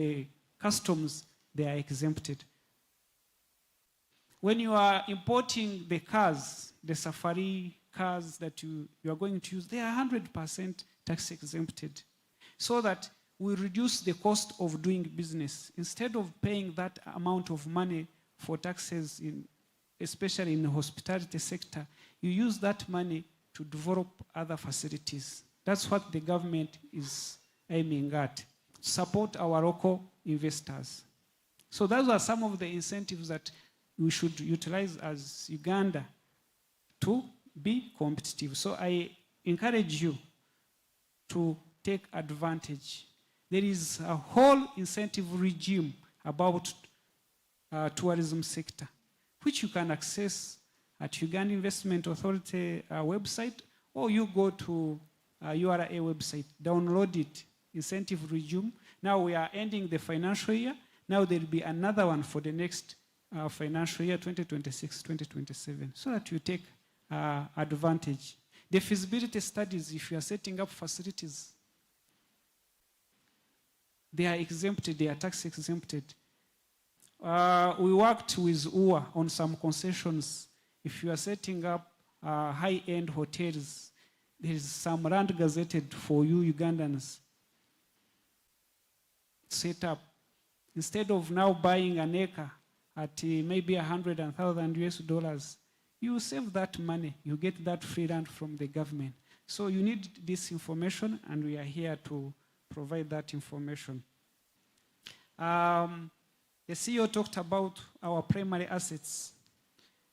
the customs, they are exempted. When you are importing the cars, the safari cars that you are going to use, they are 100% tax exempted. So that we reduce the cost of doing business. Instead of paying that amount of money for taxes, especially in the hospitality sector, you use that money to develop other facilities. That's what the government is aiming at. Support our local investors. So those are some of the incentives that we should utilize as Uganda to be competitive. So I encourage you to take advantage. There is a whole incentive regime about tourism sector, which you can access at Uganda Investment Authority website, or you go to URA website, download it, incentive regime. Now we are ending the financial year. Now there will be another one for the next financial year, 2026-2027, so that you take advantage. The feasibility studies, if you are setting up facilities, they are exempted, they are tax exempted. We worked with UA on some concessions. If you are setting up high-end hotels, there is some land gazetted for you Ugandans. Set up. Instead of now buying an acre at maybe $100,000 US, you save that money. You get that free land from the government. So you need this information, and we are here to provide that information. The CEO talked about our primary assets,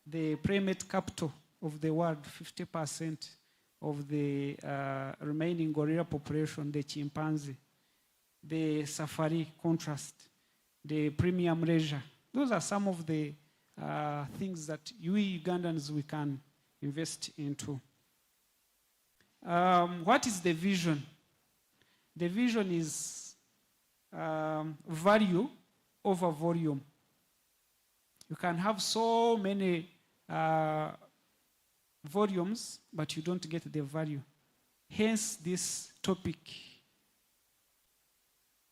the primate capital of the world, 50% of the remaining gorilla population, the chimpanzee, the safari contrast, the premium leisure. Those are some of the things that we Ugandans, we can invest into. What is the vision? The vision is value over volume. You can have so many volumes, but you don't get the value. Hence this topic.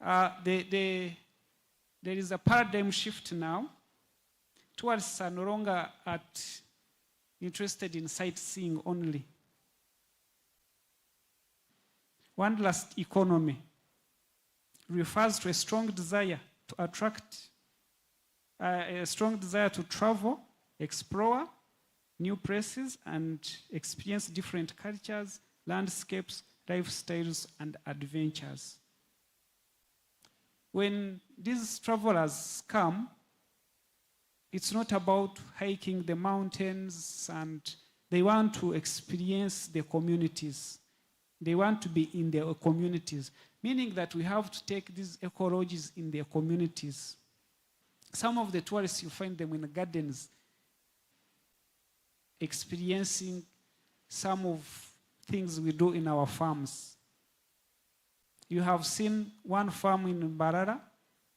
There is a paradigm shift now. Tourists are no longer interested in sightseeing only. Wanderlust economy refers to a strong desire to attract, a strong desire to travel, explore new places, and experience different cultures, landscapes, lifestyles, and adventures. When these travelers come, it's not about hiking the mountains, and they want to experience the communities. They want to be in their communities, meaning that we have to take these ecologies in their communities. Some of the tourists, you find them in the gardens, experiencing some of things we do in our farms. You have seen one farm in Barara,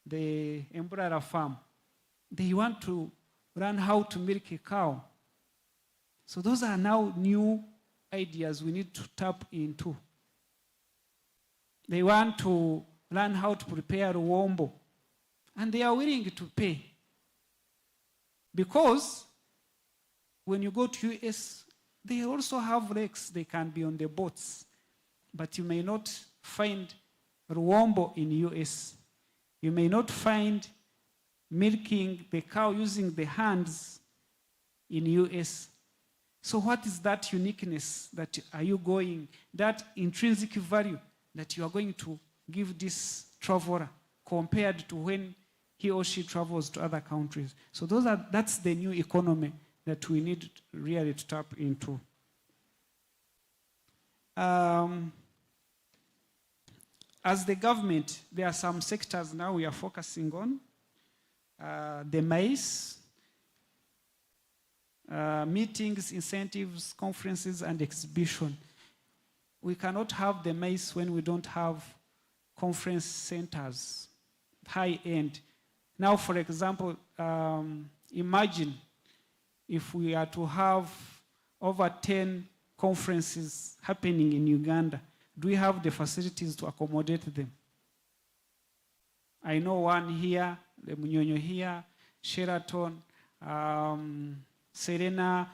the Embrara farm. They want to learn how to milk a cow. So those are now new ideas we need to tap into. They want to learn how to prepare wombo, and they are willing to pay. Because when you go to US, they also have lakes, they can be on the boats, but you may not find wombo in US. You may not find milking the cow using the hands in US. So what is that uniqueness that are you going, that intrinsic value that you are going to give this traveler compared to when he or she travels to other countries? So that's the new economy that we need really to tap into. As the government, there are some sectors now we are focusing on. The maize, meetings, incentives, conferences, and exhibition. We cannot have the maize when we don't have conference centers, high-end. Now, for example, imagine if we are to have over 10 conferences happening in Uganda. Do we have the facilities to accommodate them? I know one here, the Munyonyo here, Sheraton, Serena,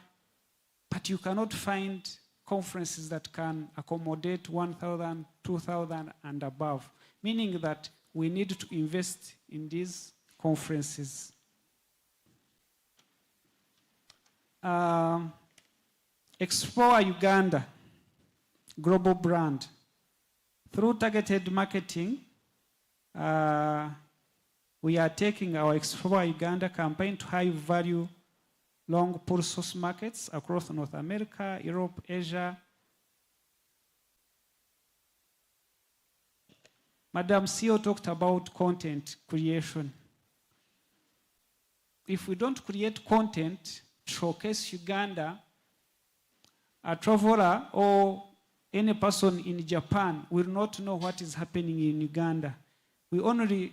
but you cannot find conferences that can accommodate 1,000, 2,000 and above, meaning that we need to invest in these conferences. Explore Uganda, global brand. Through targeted marketing, we are taking our Explore Uganda campaign to high-value long pull source markets across North America, Europe, Asia. Madam CEO talked about content creation. If we don't create content to showcase Uganda, a traveler or any person in Japan will not know what is happening in Uganda. We only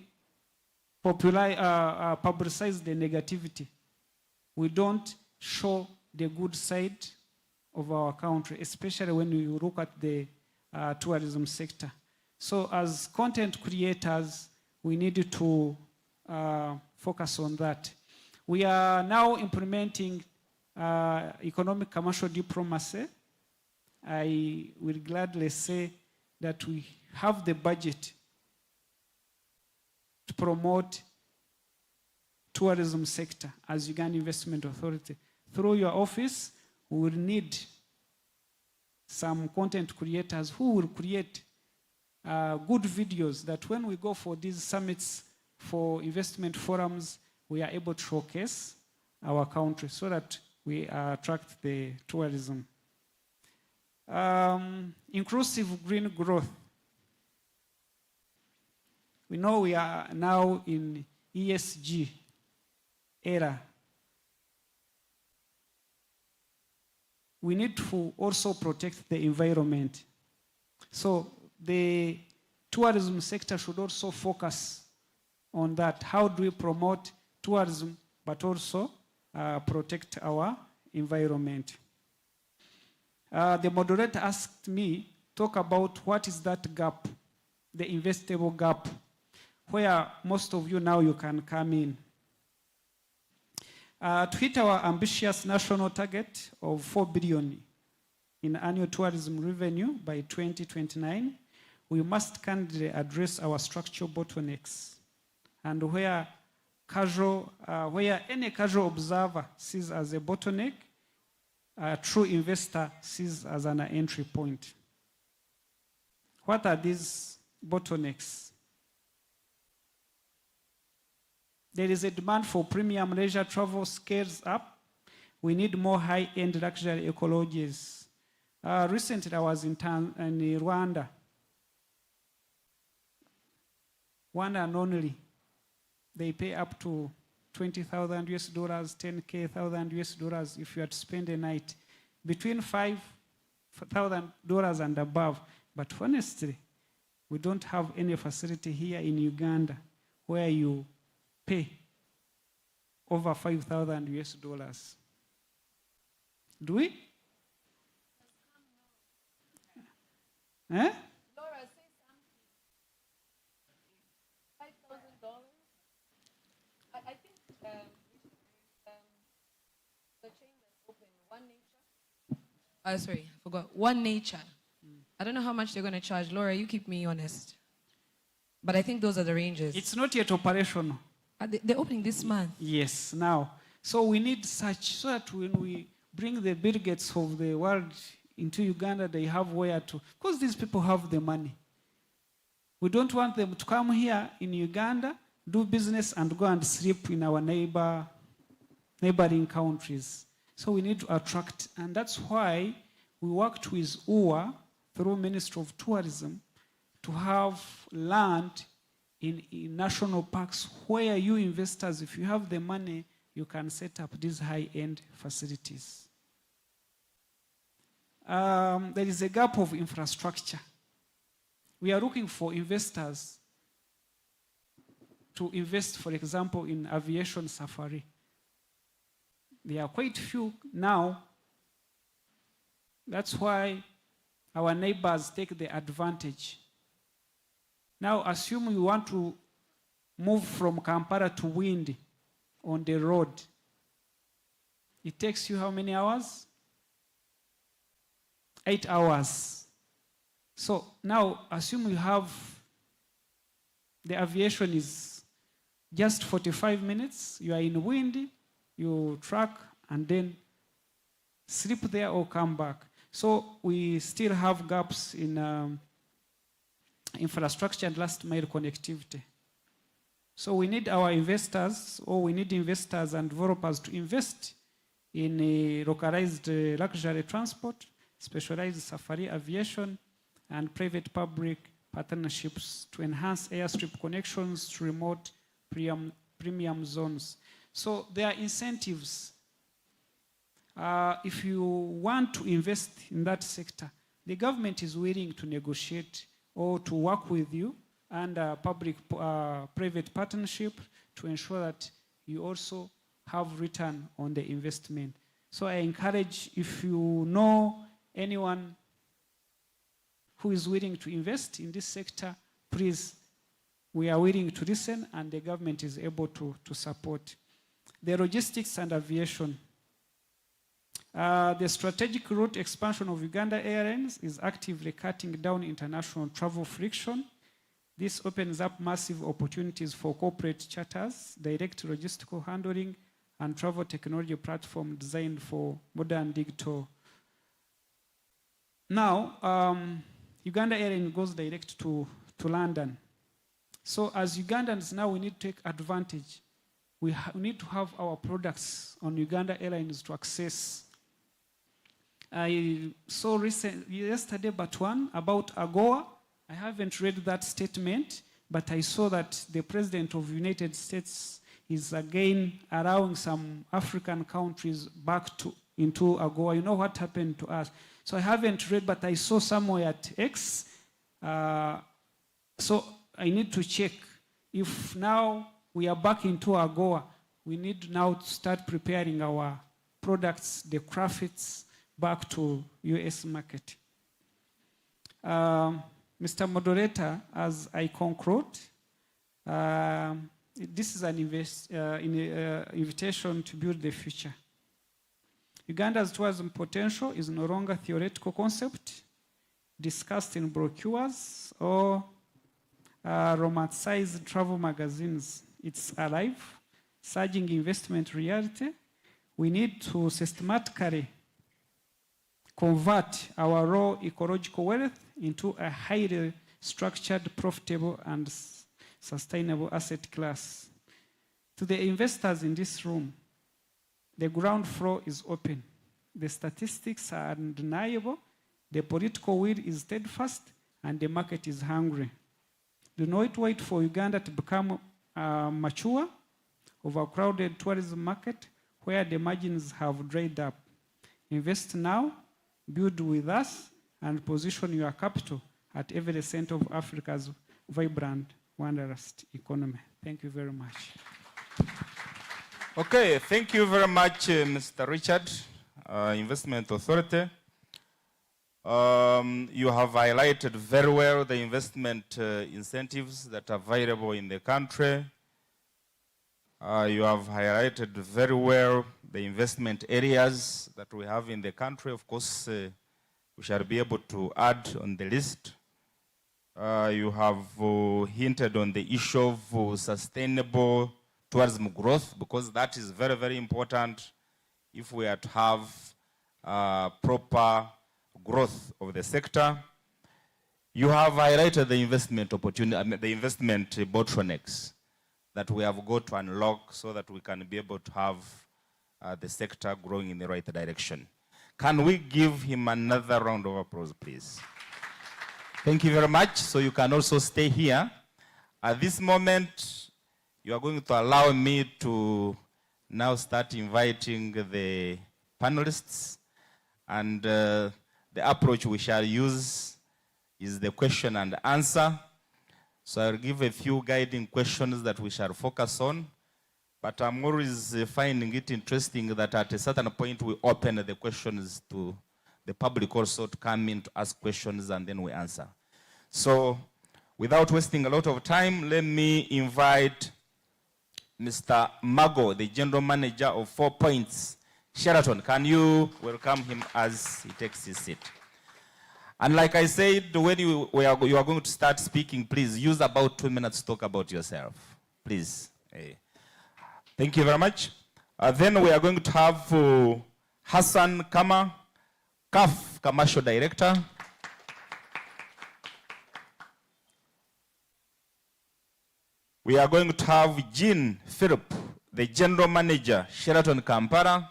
publicize the negativity. We don't show the good side of our country, especially when you look at the tourism sector. So as content creators, we need to focus on that. We are now implementing economic commercial diplomacy. I will gladly say that we have the budget to promote tourism sector as Uganda Investment Authority. Through your office, we will need some content creators who will create good videos that when we go for these summits, for investment forums, we are able to showcase our country so that we attract the tourism. Inclusive green growth. We know we are now in ESG era. We need to also protect the environment. So the tourism sector should also focus on that. How do we promote tourism but also protect our environment? The moderator asked me, talk about what is that gap, the investable gap, where most of you now you can come in. To hit our ambitious national target of 4 billion in annual tourism revenue by 2029, we must candidly address our structural bottlenecks. And where any casual observer sees as a bottleneck, a true investor sees as an entry point. What are these bottlenecks? There is a demand for premium leisure travel scales up. We need more high-end luxury ecologies. Recently, I was in Rwanda. One and only. They pay up to $20,000 US, $10,000 US if you had to spend a night. Between $5,000 and above. But honestly, we don't have any facility here in Uganda where you pay over $5,000 US. Do we? Eh? Laura, say something. $5,000? I think the chain that's open, One Nature. Sorry, I forgot. One Nature. I don't know how much they're going to charge. Laura, you keep me honest. But I think those are the ranges. It's not yet operational. They're opening this month. Yes, now. So we need such, so that when we bring the Bill Gates of the world into Uganda, they have where to, because these people have the money. We don't want them to come here in Uganda, do business and go and sleep in our neighboring countries. So we need to attract, and that's why we worked with UWA through Ministry of Tourism to have land in national parks where you investors, if you have the money, you can set up these high-end facilities. There is a gap of infrastructure. We are looking for investors to invest, for example, in aviation safari. There are quite few now. That's why our neighbors take the advantage. Now, assume we want to move from Kampala to Windi on the road, it takes you how many hours? 8 hours. So now assume you have, the aviation is just 45 minutes, you are in Windi, you truck and then sleep there or come back. So we still have gaps in infrastructure and last mile connectivity. So we need our investors, or we need investors and developers to invest in localized luxury transport, specialized safari aviation, and private-public partnerships to enhance airstrip connections to remote premium zones. So there are incentives. If you want to invest in that sector, the government is willing to negotiate or to work with you and public-private partnership to ensure that you also have return on the investment. So I encourage, if you know anyone who is willing to invest in this sector, please, we are willing to listen and the government is able to support. The logistics and aviation. The strategic route expansion of Uganda Airlines is actively cutting down international travel friction. This opens up massive opportunities for corporate charters, direct logistical handling, and travel technology platform designed for modern digital. Now, Uganda Airlines goes direct to London. So as Ugandans now, we need to take advantage. We need to have our products on Uganda Airlines to access. I saw yesterday but one about AGOA. I haven't read that statement, but I saw that the President of the United States is again allowing some African countries back into AGOA. You know what happened to us? So I haven't read, but I saw somewhere at X. So I need to check if now we are back into AGOA. We need now to start preparing our products, the crafts, back to US market. Mr. Moderator, as I conclude, this is an invitation to build the future. Uganda's tourism potential is no longer a theoretical concept discussed in brochures or romanticized travel magazines. It's alive, surging investment reality. We need to systematically convert our raw ecological wealth into a highly structured, profitable, and sustainable asset class. To the investors in this room, the ground floor is open. The statistics are undeniable. The political will is steadfast, and the market is hungry. Do not wait for Uganda to become a mature, overcrowded tourism market where the margins have dried up. Invest now, build with us, and position your capital at every center of Africa's vibrant, wondrous economy. Thank you very much. Okay, thank you very much, Mr. Richard, Investment Authority. You have highlighted very well the investment incentives that are available in the country. You have highlighted very well the investment areas that we have in the country. Of course, we shall be able to add on the list. You have hinted on the issue of sustainable tourism growth, because that is very, very important if we are to have proper growth of the sector. You have highlighted the investment opportunity, the investment bottlenecks that we have got to unlock so that we can be able to have the sector growing in the right direction. Can we give him another round of applause, please? Thank you very much. So you can also stay here. At this moment, you are going to allow me to now start inviting the panelists, and the approach we shall use is the question and answer. So I'll give a few guiding questions that we shall focus on, but I'm always finding it interesting that at a certain point we open the questions to the public also to come in to ask questions and then we answer. So Without wasting a lot of time, let me invite Mr. Mago, the General Manager of 4 Points Sheraton. Can you welcome him as he takes his seat? And like I said, when you are going to start speaking, please use about 2 minutes to talk about yourself. Please. Thank you very much. Then we are going to have Hassan Kama, CAF Commercial Director. We are going to have Jean Philip, the General Manager, Sheraton Kampala.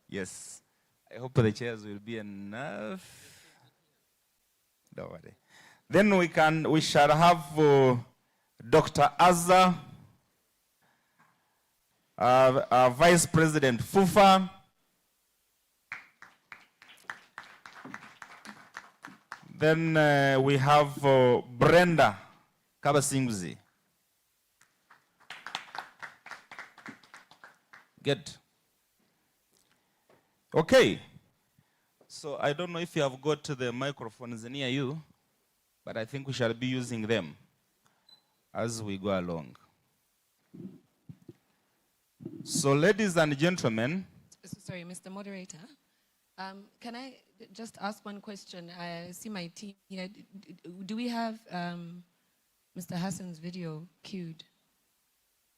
Yes, I hope the chairs will be enough. Don't worry. Then we shall have Dr. Azza, Vice President Fufa. Then we have Brenda Kabasingzi. Good. Okay. So I don't know if you have got the microphones near you, but I think we shall be using them as we go along. So ladies and gentlemen. Sorry, Mr. Moderator. Can I just ask one question? I see my team here. Do we have Mr. Hassan's video queued?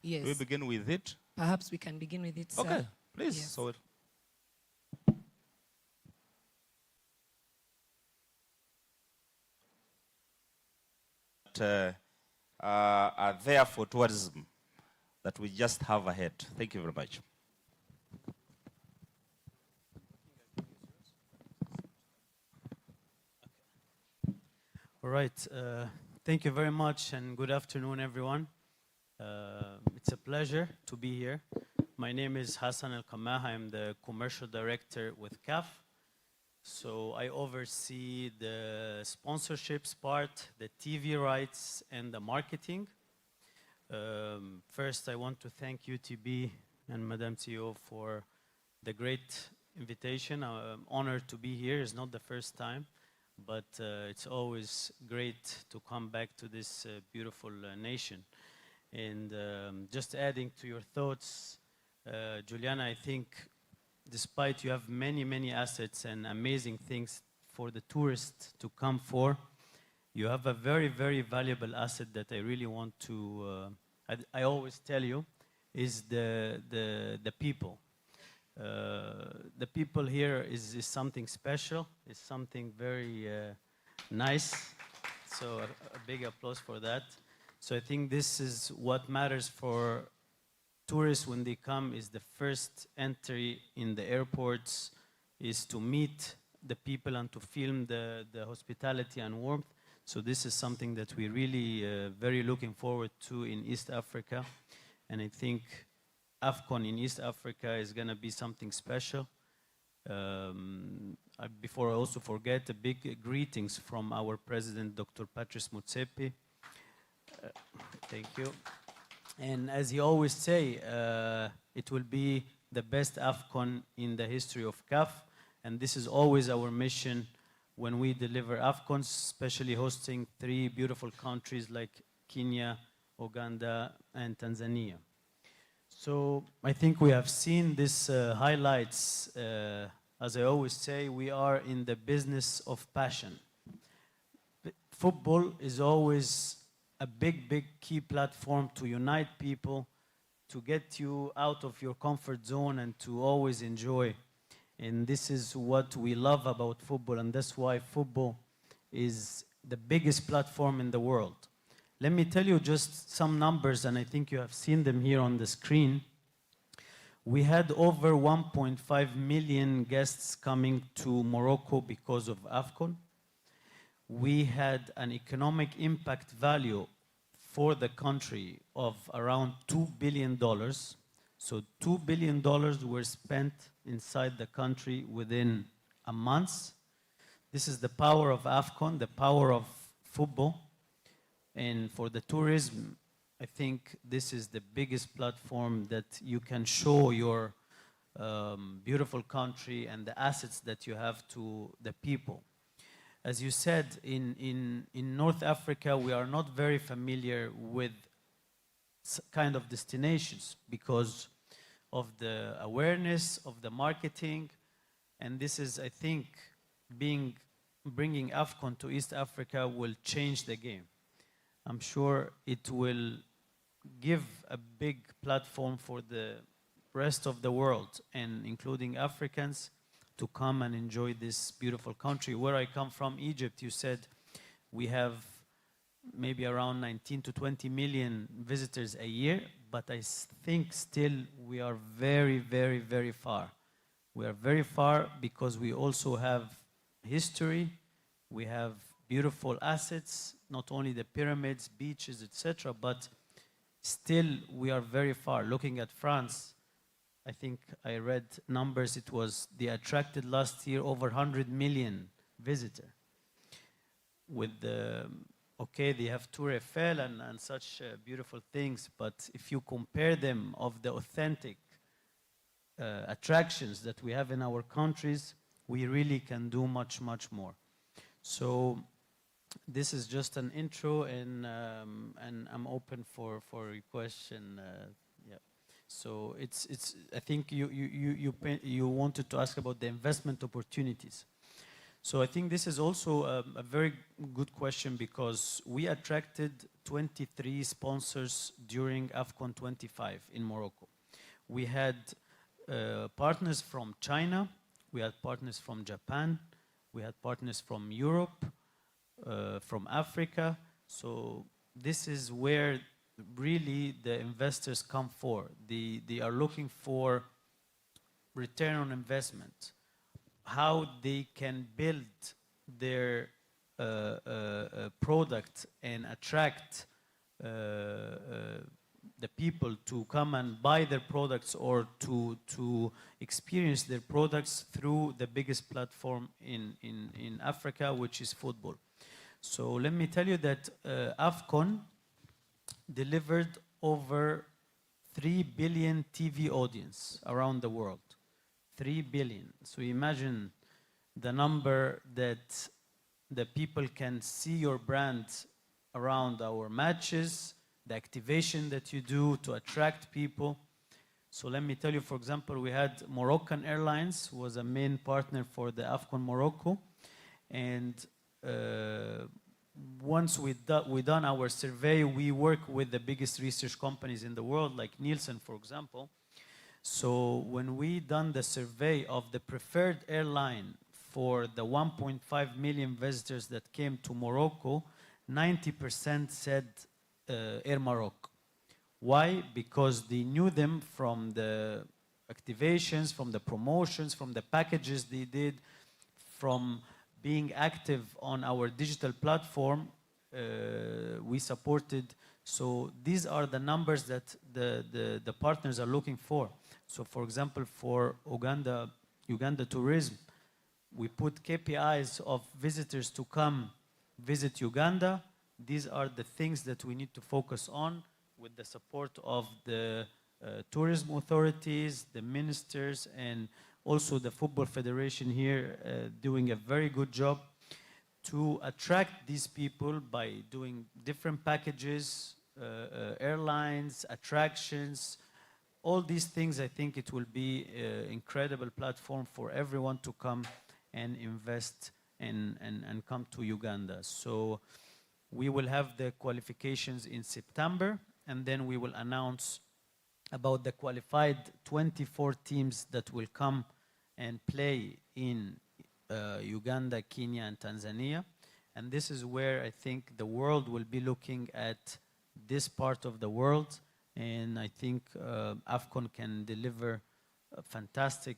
Yes. We begin with it? Perhaps we can begin with it, sir. Okay, please. Yes. So are there for tourism that we just have ahead. Thank you very much. All right. Thank you very much, and good afternoon, everyone. It's a pleasure to be here. My name is Hassan El-Kamah. I'm the Commercial Director with CAF. So I oversee the sponsorships part, the TV rights, and the marketing. First, I want to thank UTB and Madam CEO for the great invitation. I'm honored to be here. It's not the first time, but it's always great to come back to this beautiful nation. And just adding to your thoughts, Juliana, I think despite you have many, many assets and amazing things for the tourists to come for, you have a very, very valuable asset that I really want to, I always tell you, is the people. The people here is something special, is something very nice. So a big applause for that. So I think this is what matters for tourists when they come, is the first entry in the airports, is to meet the people and to feel the hospitality and warmth. So this is something that we really very looking forward to in East Africa. And I think AFCON in East Africa is going to be something special. Before I also forget, a big greetings from our president, Dr. Patrice Motsepe. Thank you. And as he always say, it will be the best AFCON in the history of CAF. And this is always our mission when we deliver AFCONs, especially hosting 3 beautiful countries like Kenya, Uganda, and Tanzania. So I think we have seen these highlights. As I always say, we are in the business of passion. Football is always a big, big key platform to unite people, to get you out of your comfort zone and to always enjoy. And this is what we love about football, and that's why football is the biggest platform in the world. Let me tell you just some numbers, and I think you have seen them here on the screen. We had over 1.5 million guests coming to Morocco because of AFCON. We had an economic impact value for the country of around $2 billion. So $2 billion were spent inside the country within a month. This is the power of AFCON, the power of football. And for the tourism, I think this is the biggest platform that you can show your beautiful country and the assets that you have to the people. As you said, in North Africa, we are not very familiar with kind of destinations because of the awareness of the marketing, and this is, I think, bringing AFCON to East Africa will change the game. I'm sure it will give a big platform for the rest of the world, and including Africans, to come and enjoy this beautiful country. Where I come from, Egypt, you said we have maybe around 19 to 20 million visitors a year, but I think still we are very, very, very far. We are very far because we also have history, we have beautiful assets, not only the pyramids, beaches, etc., but still we are very far. Looking at France, I think I read numbers, they attracted last year over 100 million visitors. With the, okay, they have Tour Eiffel and such beautiful things, but if you compare them of the authentic attractions that we have in our countries, we really can do much, much more. So this is just an intro, and I'm open for a question. Yeah. So I think you wanted to ask about the investment opportunities. So I think this is also a very good question, because we attracted 23 sponsors during AFCON 25 in Morocco. We had partners from China, we had partners from Japan, we had partners from Europe, from Africa. So this is where really the investors come for. They are looking for return on investment, how they can build their product and attract the people to come and buy their products, or to experience their products through the biggest platform in Africa, which is football. So let me tell you that AFCON delivered over 3 billion TV audience around the world. 3 billion. So imagine the number that the people can see your brand around our matches, the activation that you do to attract people. So let me tell you, for example, we had Moroccan Airlines was a main partner for the AFCON Morocco, and once we done our survey, we work with the biggest research companies in the world, like Nielsen, for example. So when we done the survey of the preferred airline for the 1.5 million visitors that came to Morocco, 90% said Air Morocco. Why? Because they knew them from the activations, from the promotions, from the packages they did, from being active on our digital platform. We supported. So these are the numbers that the partners are looking for. So for example, for Uganda Tourism, we put KPIs of visitors to come visit Uganda. These are the things that we need to focus on, with the support of the tourism authorities, the ministers, and also the Football Federation here doing a very good job to attract these people by doing different packages, airlines, attractions, all these things. I think it will be an incredible platform for everyone to come and invest and come to Uganda. So we will have the qualifications in September, and then we will announce about the qualified 24 teams that will come and play in Uganda, Kenya, and Tanzania. And this is where I think the world will be looking at this part of the world. And I think AFCON can deliver fantastic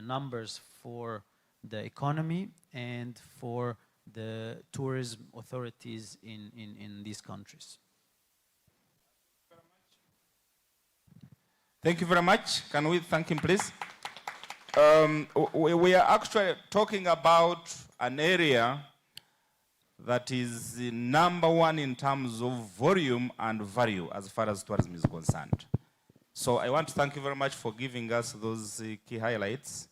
numbers for the economy and for the tourism authorities in these countries. Thank you very much. Can we thank him, please? We are actually talking about an area that is number one in terms of volume and value as far as tourism is concerned. So I want to thank you very much for giving us those key highlights.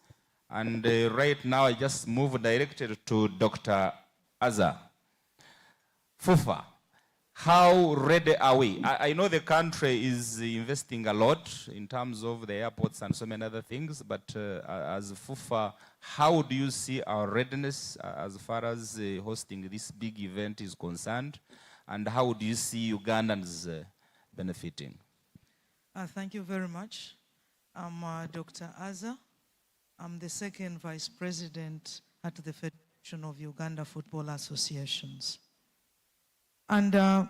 And right now, I just move directly to Dr. Azza. FUFA, how ready are we? I know the country is investing a lot in terms of the airports and so many other things, but as FUFA, how do you see our readiness as far as hosting this big event is concerned? And how do you see Ugandans benefiting? Thank you very much. I'm Dr. Azza. I'm the second vice president at the Federation of Uganda Football Associations. And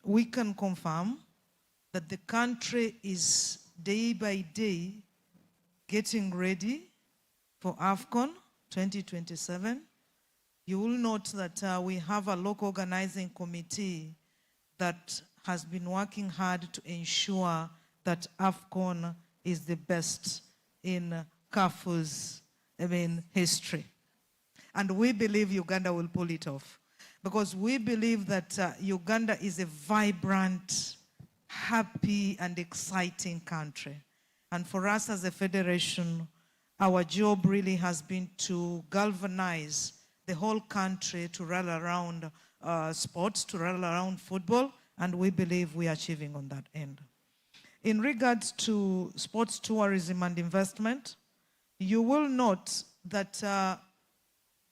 we can confirm that the country is day by day getting ready for AFCON 2027. You will note that we have a local organizing committee that has been working hard to ensure that AFCON is the best in CAF's history. And we believe Uganda will pull it off, because we believe that Uganda is a vibrant, happy, and exciting country. And for us as a federation, our job really has been to galvanize the whole country to rally around sports, to rally around football, and we believe we are achieving on that end. In regards to sports tourism and investment, you will note that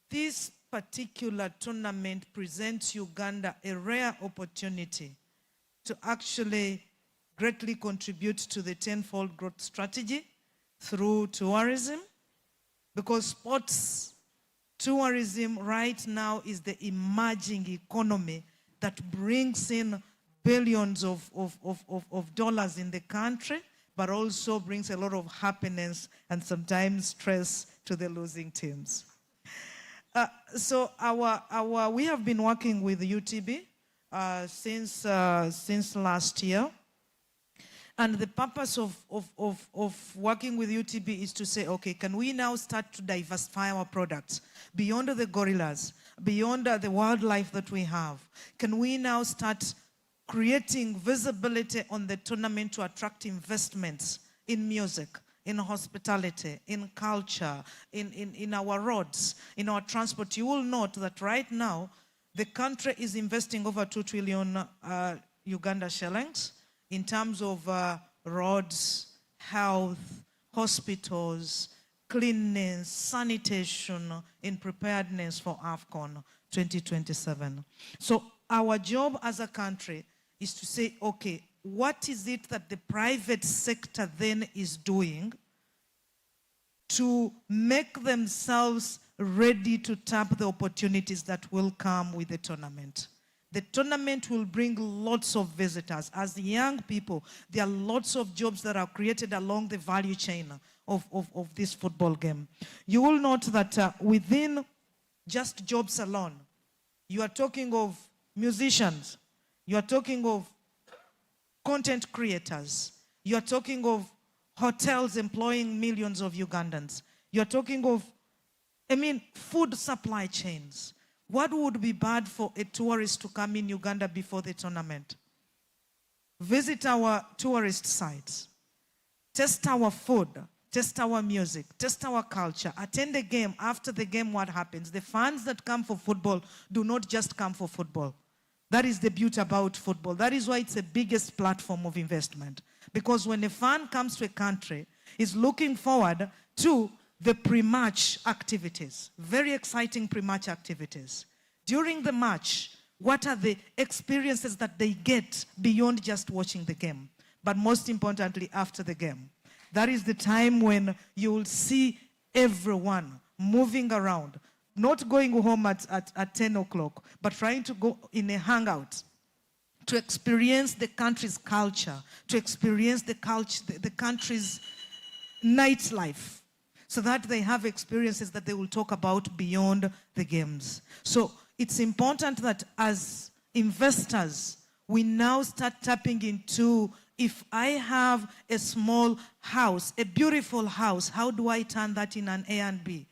this particular tournament presents Uganda a rare opportunity to actually greatly contribute to the tenfold growth strategy through tourism, because sports tourism right now is the emerging economy that brings in billions of dollars in the country, but also brings a lot of happiness and sometimes stress to the losing teams. So we have been working with UTB since last year. And the purpose of working with UTB is to say, okay, can we now start to diversify our products beyond the gorillas, beyond the wildlife that we have? Can we now start creating visibility on the tournament to attract investments in music, in hospitality, in culture, in our roads, in our transport? You will note that right now, the country is investing over 2 trillion Uganda shillings in terms of roads, health, hospitals, cleanliness, sanitation, in preparedness for AFCON 2027. So our job as a country is to say, okay, what is it that the private sector then is doing to make themselves ready to tap the opportunities that will come with the tournament? The tournament will bring lots of visitors. As young people, there are lots of jobs that are created along the value chain of this football game. You will note that within just jobs alone, you are talking of musicians, you are talking of content creators, you are talking of hotels employing millions of Ugandans, you are talking of, food supply chains. What would be bad for a tourist to come in Uganda before the tournament? Visit our tourist sites, test our food, test our music, test our culture, attend a game. After the game, what happens? The fans that come for football do not just come for football. That is the beauty about football. That is why it's the biggest platform of investment. Because when a fan comes to a country, he's looking forward to the pre-match activities, very exciting pre-match activities. During the match, what are the experiences that they get beyond just watching the game? But most importantly, after the game. That is the time when you will see everyone moving around, not going home at 10 o'clock, but trying to go in a hangout, to experience the country's culture, to experience the country's nightlife, so that they have experiences that they will talk about beyond the games. So it's important that as investors, we now start tapping into, if I have a small house, a beautiful house, how do I turn that in an A and B?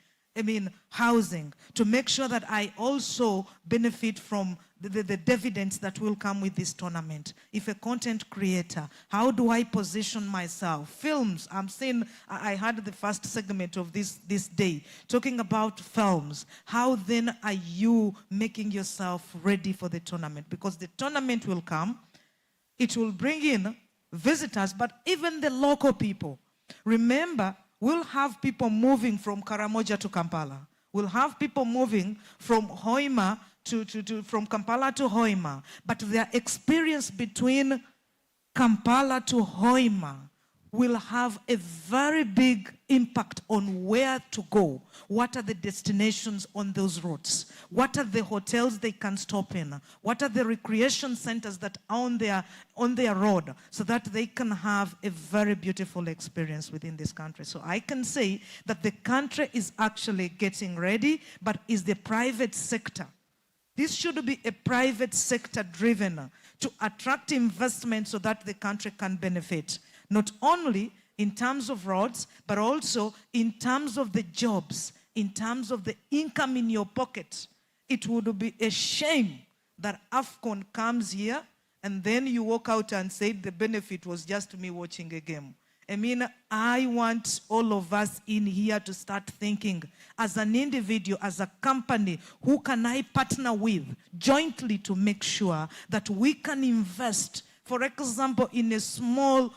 Housing, to make sure that I also benefit from the dividends that will come with this tournament. If a content creator, how do I position myself? Films, I had the first segment of this day talking about films. How then are you making yourself ready for the tournament? Because the tournament will come, it will bring in visitors, but even the local people. Remember, we'll have people moving from Karamoja to Kampala. We'll have people moving from Hoima from Kampala to Hoima. But their experience between Kampala to Hoima will have a very big impact on where to go. What are the destinations on those routes? What are the hotels they can stop in? What are the recreation centers that are on their road, so that they can have a very beautiful experience within this country? So I can say that the country is actually getting ready, but is the private sector. This should be a private sector driven to attract investment so that the country can benefit. Not only in terms of roads, but also in terms of the jobs, in terms of the income in your pocket. It would be a shame that AFCON comes here and then you walk out and say the benefit was just me watching a game. I mean, I want all of us in here to start thinking, as an individual, as a company, who can I partner with jointly to make sure that we can invest, for example, in a small,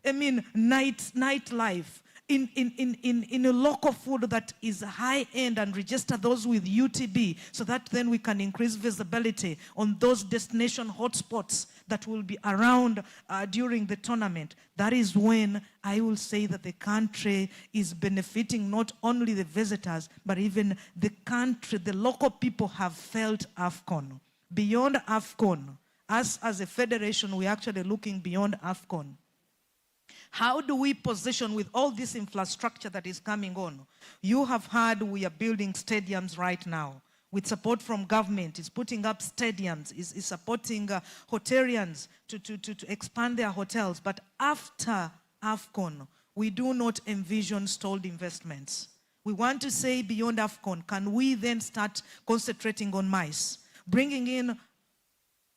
nightlife, in a local food that is high-end, and register those with UTB, so that then we can increase visibility on those destination hotspots that will be around during the tournament. That is when I will say that the country is benefiting, not only the visitors, but even the country, the local people have felt AFCON. Beyond AFCON, us as a federation, we're actually looking beyond AFCON. How do we position with all this infrastructure that is coming on? You have heard we are building stadiums right now. With support from government, is putting up stadiums, is supporting hoteliers to expand their hotels. But after AFCON, we do not envision stalled investments. We want to say beyond AFCON, can we then start concentrating on MICE, bringing in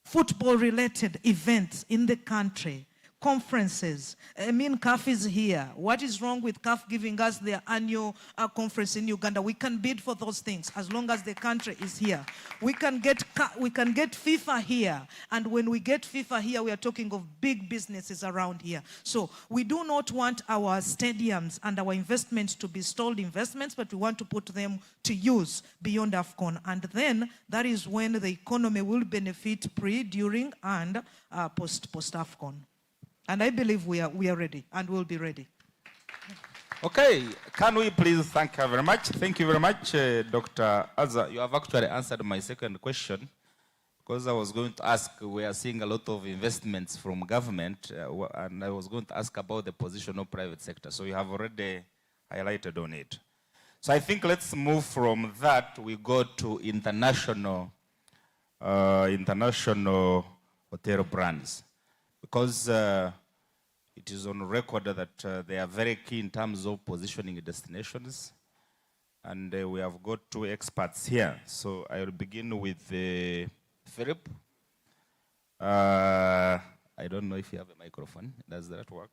football-related events in the country, conferences. CAF is here. What is wrong with CAF giving us their annual conference in Uganda? We can bid for those things as long as the country is here. We can get FIFA here. And when we get FIFA here, we are talking of big businesses around here. So we do not want our stadiums and our investments to be stalled investments, but we want to put them to use beyond AFCON. And then that is when the economy will benefit pre, during, and post-AFCON. And I believe we are ready and will be ready. Okay, can we please thank her very much? Thank you very much, Dr. Azza. You have actually answered my second question, because I was going to ask, we are seeing a lot of investments from government, and I was going to ask about the position of private sector. So you have already highlighted on it. So I think let's move from that, we go to international hotel brands. Because it is on record that they are very key in terms of positioning destinations. And we have got two experts here. So I will begin with Philip. I don't know if you have a microphone. Does that work?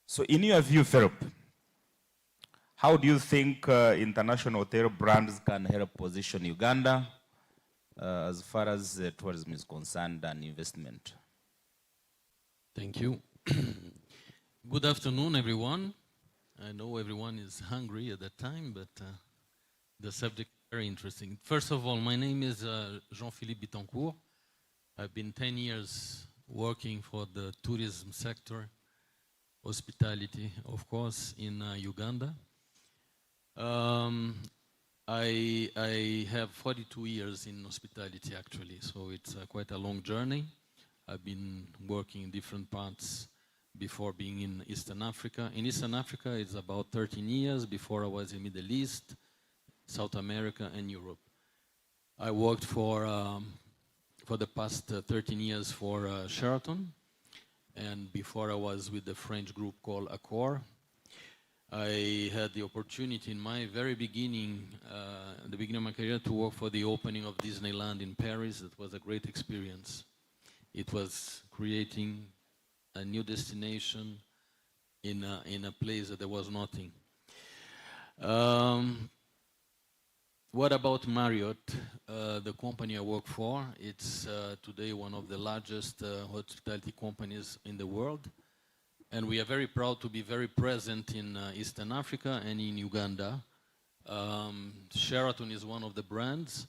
So in your view, Philip, how do you think international hotel brands can help position Uganda as far as tourism is concerned and investment? Thank you. Good afternoon, everyone. I know everyone is hungry at that time, but the subject is very interesting. First of all, my name is Jean-Philippe Bitancourt. I've been 10 years working for the tourism sector, hospitality, of course, in Uganda. I have 42 years in hospitality, actually, so it's quite a long journey. I've been working in different parts before being in Eastern Africa. In Eastern Africa, it's about 13 years. Before I was in Middle East, South America, and Europe. I worked for the past 13 years for Sheraton, and before I was with the French group called Accor. I had the opportunity in my very beginning, at the beginning of my career, to work for the opening of Disneyland in Paris. It was a great experience. It was creating a new destination in a place that there was nothing. What about Marriott, the company I work for? It's today one of the largest hospitality companies in the world. And we are very proud to be very present in Eastern Africa and in Uganda. Sheraton is one of the brands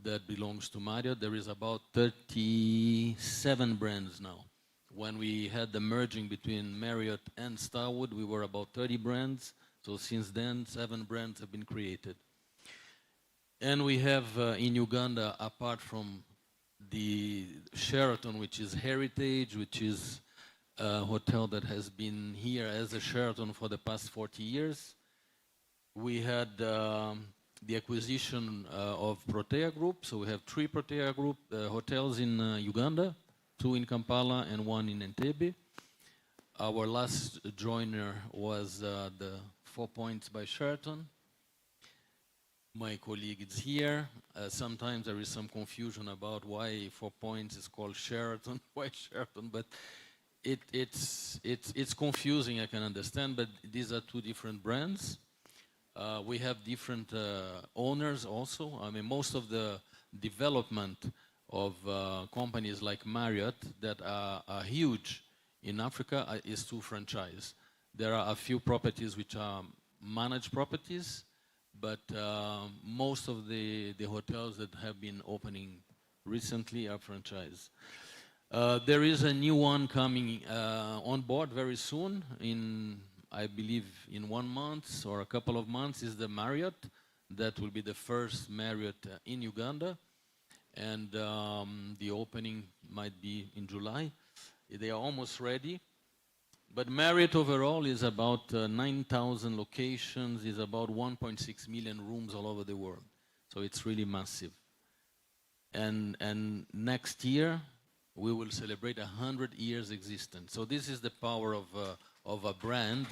that belongs to Marriott. There is about 37 brands now. When we had the merging between Marriott and Starwood, we were about 30 brands. So since then, 7 brands have been created. And we have in Uganda, apart from the Sheraton, which is heritage, which is a hotel that has been here as a Sheraton for the past 40 years. We had the acquisition of Protea Group. So we have 3 Protea Group hotels in Uganda, 2 in Kampala and 1 in Entebbe. Our last joiner was the 4 Points by Sheraton. My colleague is here. Sometimes there is some confusion about why 4 Points is called Sheraton, why Sheraton, but it's confusing, I can understand, but these are 2 different brands. We have different owners also. I mean, most of the development of companies like Marriott that are huge in Africa is through franchise. There are a few properties which are managed properties, but most of the hotels that have been opening recently are franchise. There is a new one coming on board very soon. I believe in 1 month or a couple of months is the Marriott. That will be the first Marriott in Uganda. And the opening might be in July. They are almost ready. But Marriott overall is about 9,000 locations, is about 1.6 million rooms all over the world. So it's really massive. And next year, we will celebrate 100 years existence. So this is the power of a brand.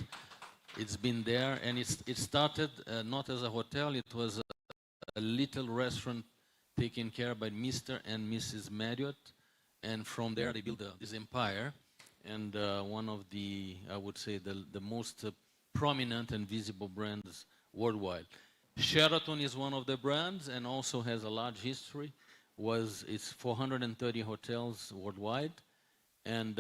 It's been there, and it started not as a hotel. It was a little restaurant taken care by Mr. and Mrs. Marriott. And from there, they built this empire. And one of the, I would say, the most prominent and visible brands worldwide. Sheraton is one of the brands and also has a large history. It's 430 hotels worldwide. And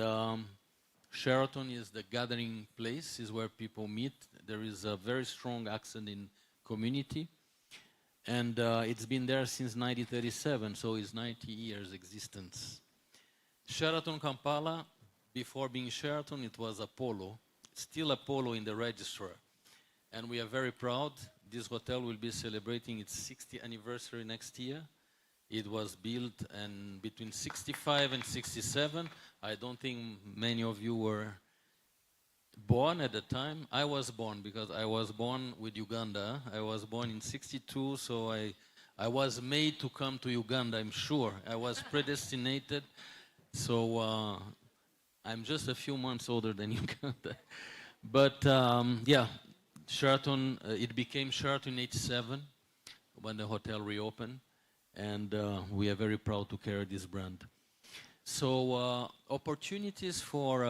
Sheraton is the gathering place, is where people meet. There is a very strong accent in community. And it's been there since 1937, so it's 90 years existence. Sheraton Kampala, before being Sheraton, it was Apollo, still Apollo in the register. And we are very proud. This hotel will be celebrating its 60th anniversary next year. It was built in between 65 and 67. I don't think many of you were born at the time. I was born because I was born with Uganda. I was born in 62, so I was made to come to Uganda, I'm sure. I was predestinated. So I'm just a few months older than Uganda. But yeah, Sheraton, it became Sheraton in 87 when the hotel reopened. And we are very proud to carry this brand. So opportunities for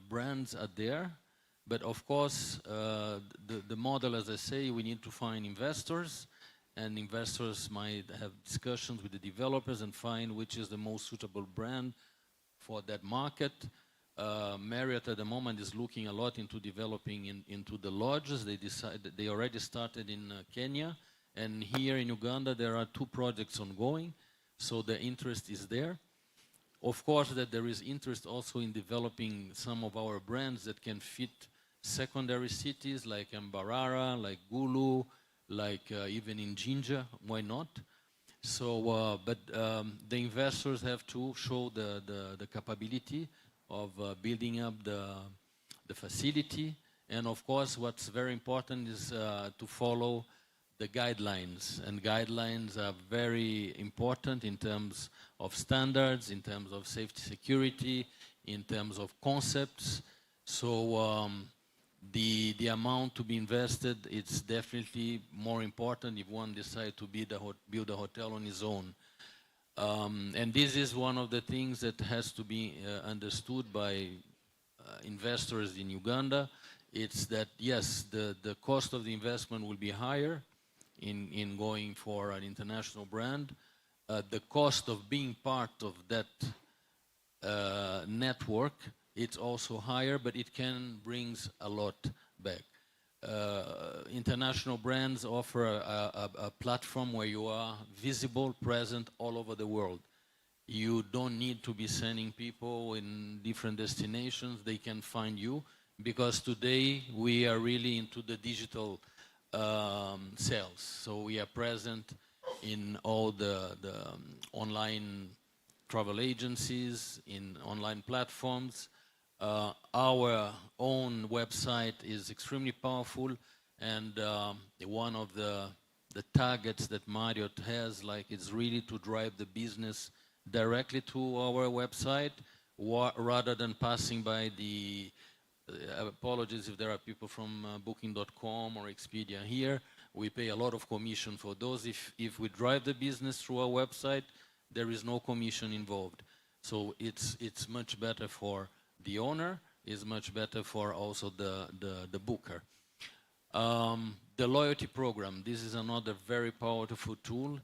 brands are there. But of course, the model, as I say, we need to find investors. And investors might have discussions with the developers and find which is the most suitable brand for that market. Marriott at the moment is looking a lot into developing into the lodges. They already started in Kenya. And here in Uganda, there are 2 projects ongoing. So the interest is there. Of course, that there is interest also in developing some of our brands that can fit secondary cities like Mbarara, like Gulu, like even in Jinja, why not? So, but the investors have to show the capability of building up the facility. And of course, what's very important is to follow the guidelines. And guidelines are very important in terms of standards, in terms of safety security, in terms of concepts. So The amount to be invested, it's definitely more important if one decides to build a hotel on his own. And this is one of the things that has to be understood by investors in Uganda. It's that, yes, the cost of the investment will be higher in going for an international brand. The cost of being part of that network, it's also higher, but it can bring a lot back. International brands offer a platform where you are visible, present all over the world. You don't need to be sending people in different destinations. They can find you, because today we are really into the digital sales. So we are present in all the online travel agencies, in online platforms. Our own website is extremely powerful, and one of the targets that Marriott has, like, is really to drive the business directly to our website, rather than passing by the apologies if there are people from booking.com or Expedia here. We pay a lot of commission for those. If we drive the business through our website, there is no commission involved. So it's much better for the owner, is much better for also the booker. The loyalty program, this is another very powerful tool.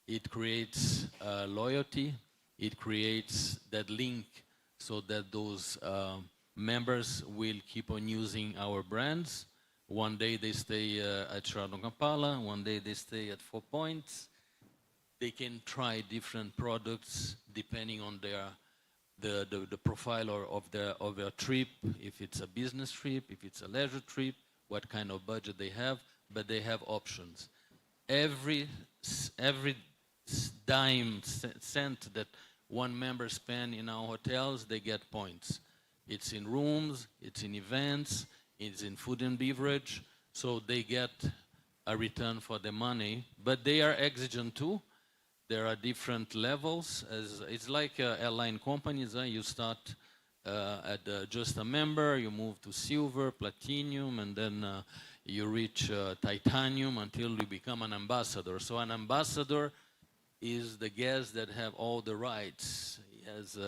It creates loyalty. It creates that link so that those members will keep on using our brands. One day they stay at Sheraton Kampala, one day they stay at 4 Points. They can try different products depending on the profile of their trip, if it's a business trip, if it's a leisure trip, what kind of budget they have, but they have options. Every dime, cent that one member spends in our hotels, they get points. It's in rooms, it's in events, it's in food and beverage, so they get a return for the money, but they are exigent too. There are different levels. It's like airline companies. You start at just a member, you move to silver, platinum, and then you reach titanium until you become an ambassador. So an ambassador is the guest that have all the rights. He has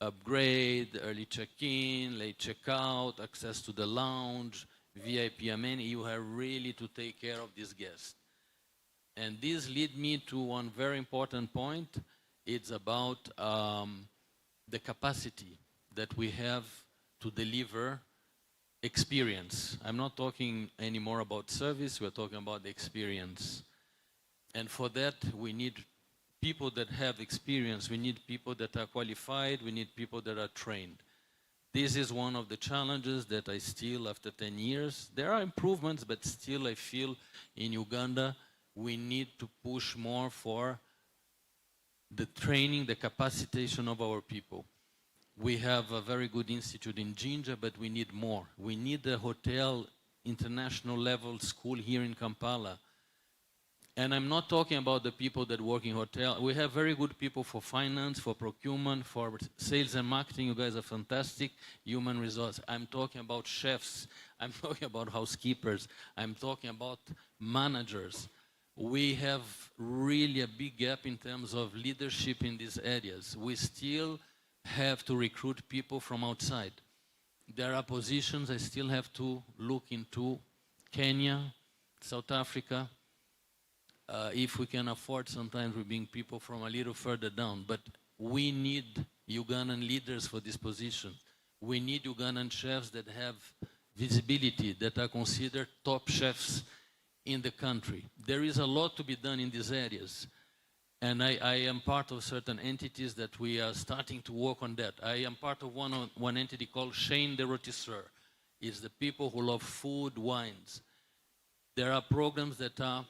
upgrade, early check-in, late check-out, access to the lounge, VIP amenity. You have really to take care of this guest. And this leads me to one very important point. It's about the capacity that we have to deliver experience. I'm not talking anymore about service, we're talking about the experience. And for that, we need people that have experience, we need people that are qualified, we need people that are trained. This is one of the challenges that I still, after 10 years, there are improvements, but still I feel in Uganda, we need to push more for the training, the capacitation of our people. We have a very good institute in Jinja, but we need more. We need a hotel, international level school here in Kampala. And I'm not talking about the people that work in hotel. We have very good people for finance, for procurement, for sales and marketing. You guys are fantastic. Human resources. I'm talking about chefs. I'm talking about housekeepers. I'm talking about managers. We have really a big gap in terms of leadership in these areas. We still have to recruit people from outside. There are positions I still have to look into. Kenya, South Africa. If we can afford, sometimes we bring people from a little further down. But we need Ugandan leaders for this position. We need Ugandan chefs that have visibility, that are considered top chefs in the country. There is a lot to be done in these areas. And I am part of certain entities that we are starting to work on that. I am part of one entity called Shane the Rotisseur. It's the people who love food, wines. There are programs that are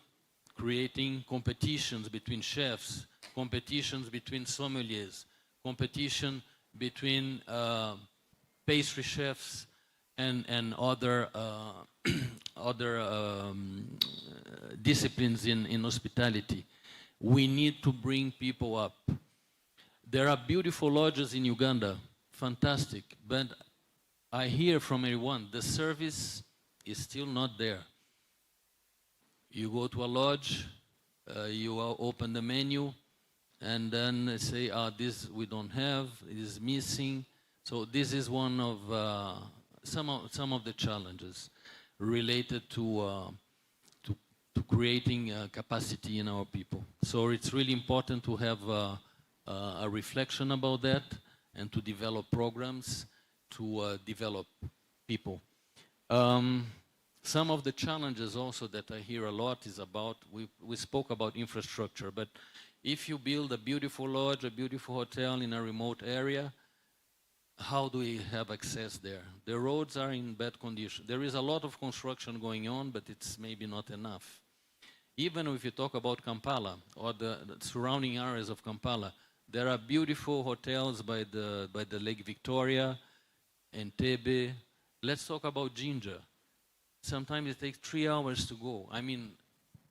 creating competitions between chefs, competitions between sommeliers, competition between pastry chefs and other disciplines in hospitality. We need to bring people up. There are beautiful lodges in Uganda, fantastic, but I hear from everyone, the service is still not there. You go to a lodge, you open the menu, and then they say, this we don't have, it is missing. So this is one of some of the challenges related to creating capacity in our people. So it's really important to have a reflection about that and to develop programs to develop people. Some of the challenges also that I hear a lot is about, we spoke about infrastructure, but if you build a beautiful lodge, a beautiful hotel in a remote area, how do we have access there? The roads are in bad condition. There is a lot of construction going on, but it's maybe not enough. Even if you talk about Kampala or the surrounding areas of Kampala, there are beautiful hotels by the Lake Victoria, Entebbe. Let's talk about Jinja. Sometimes it takes 3 hours to go. I mean,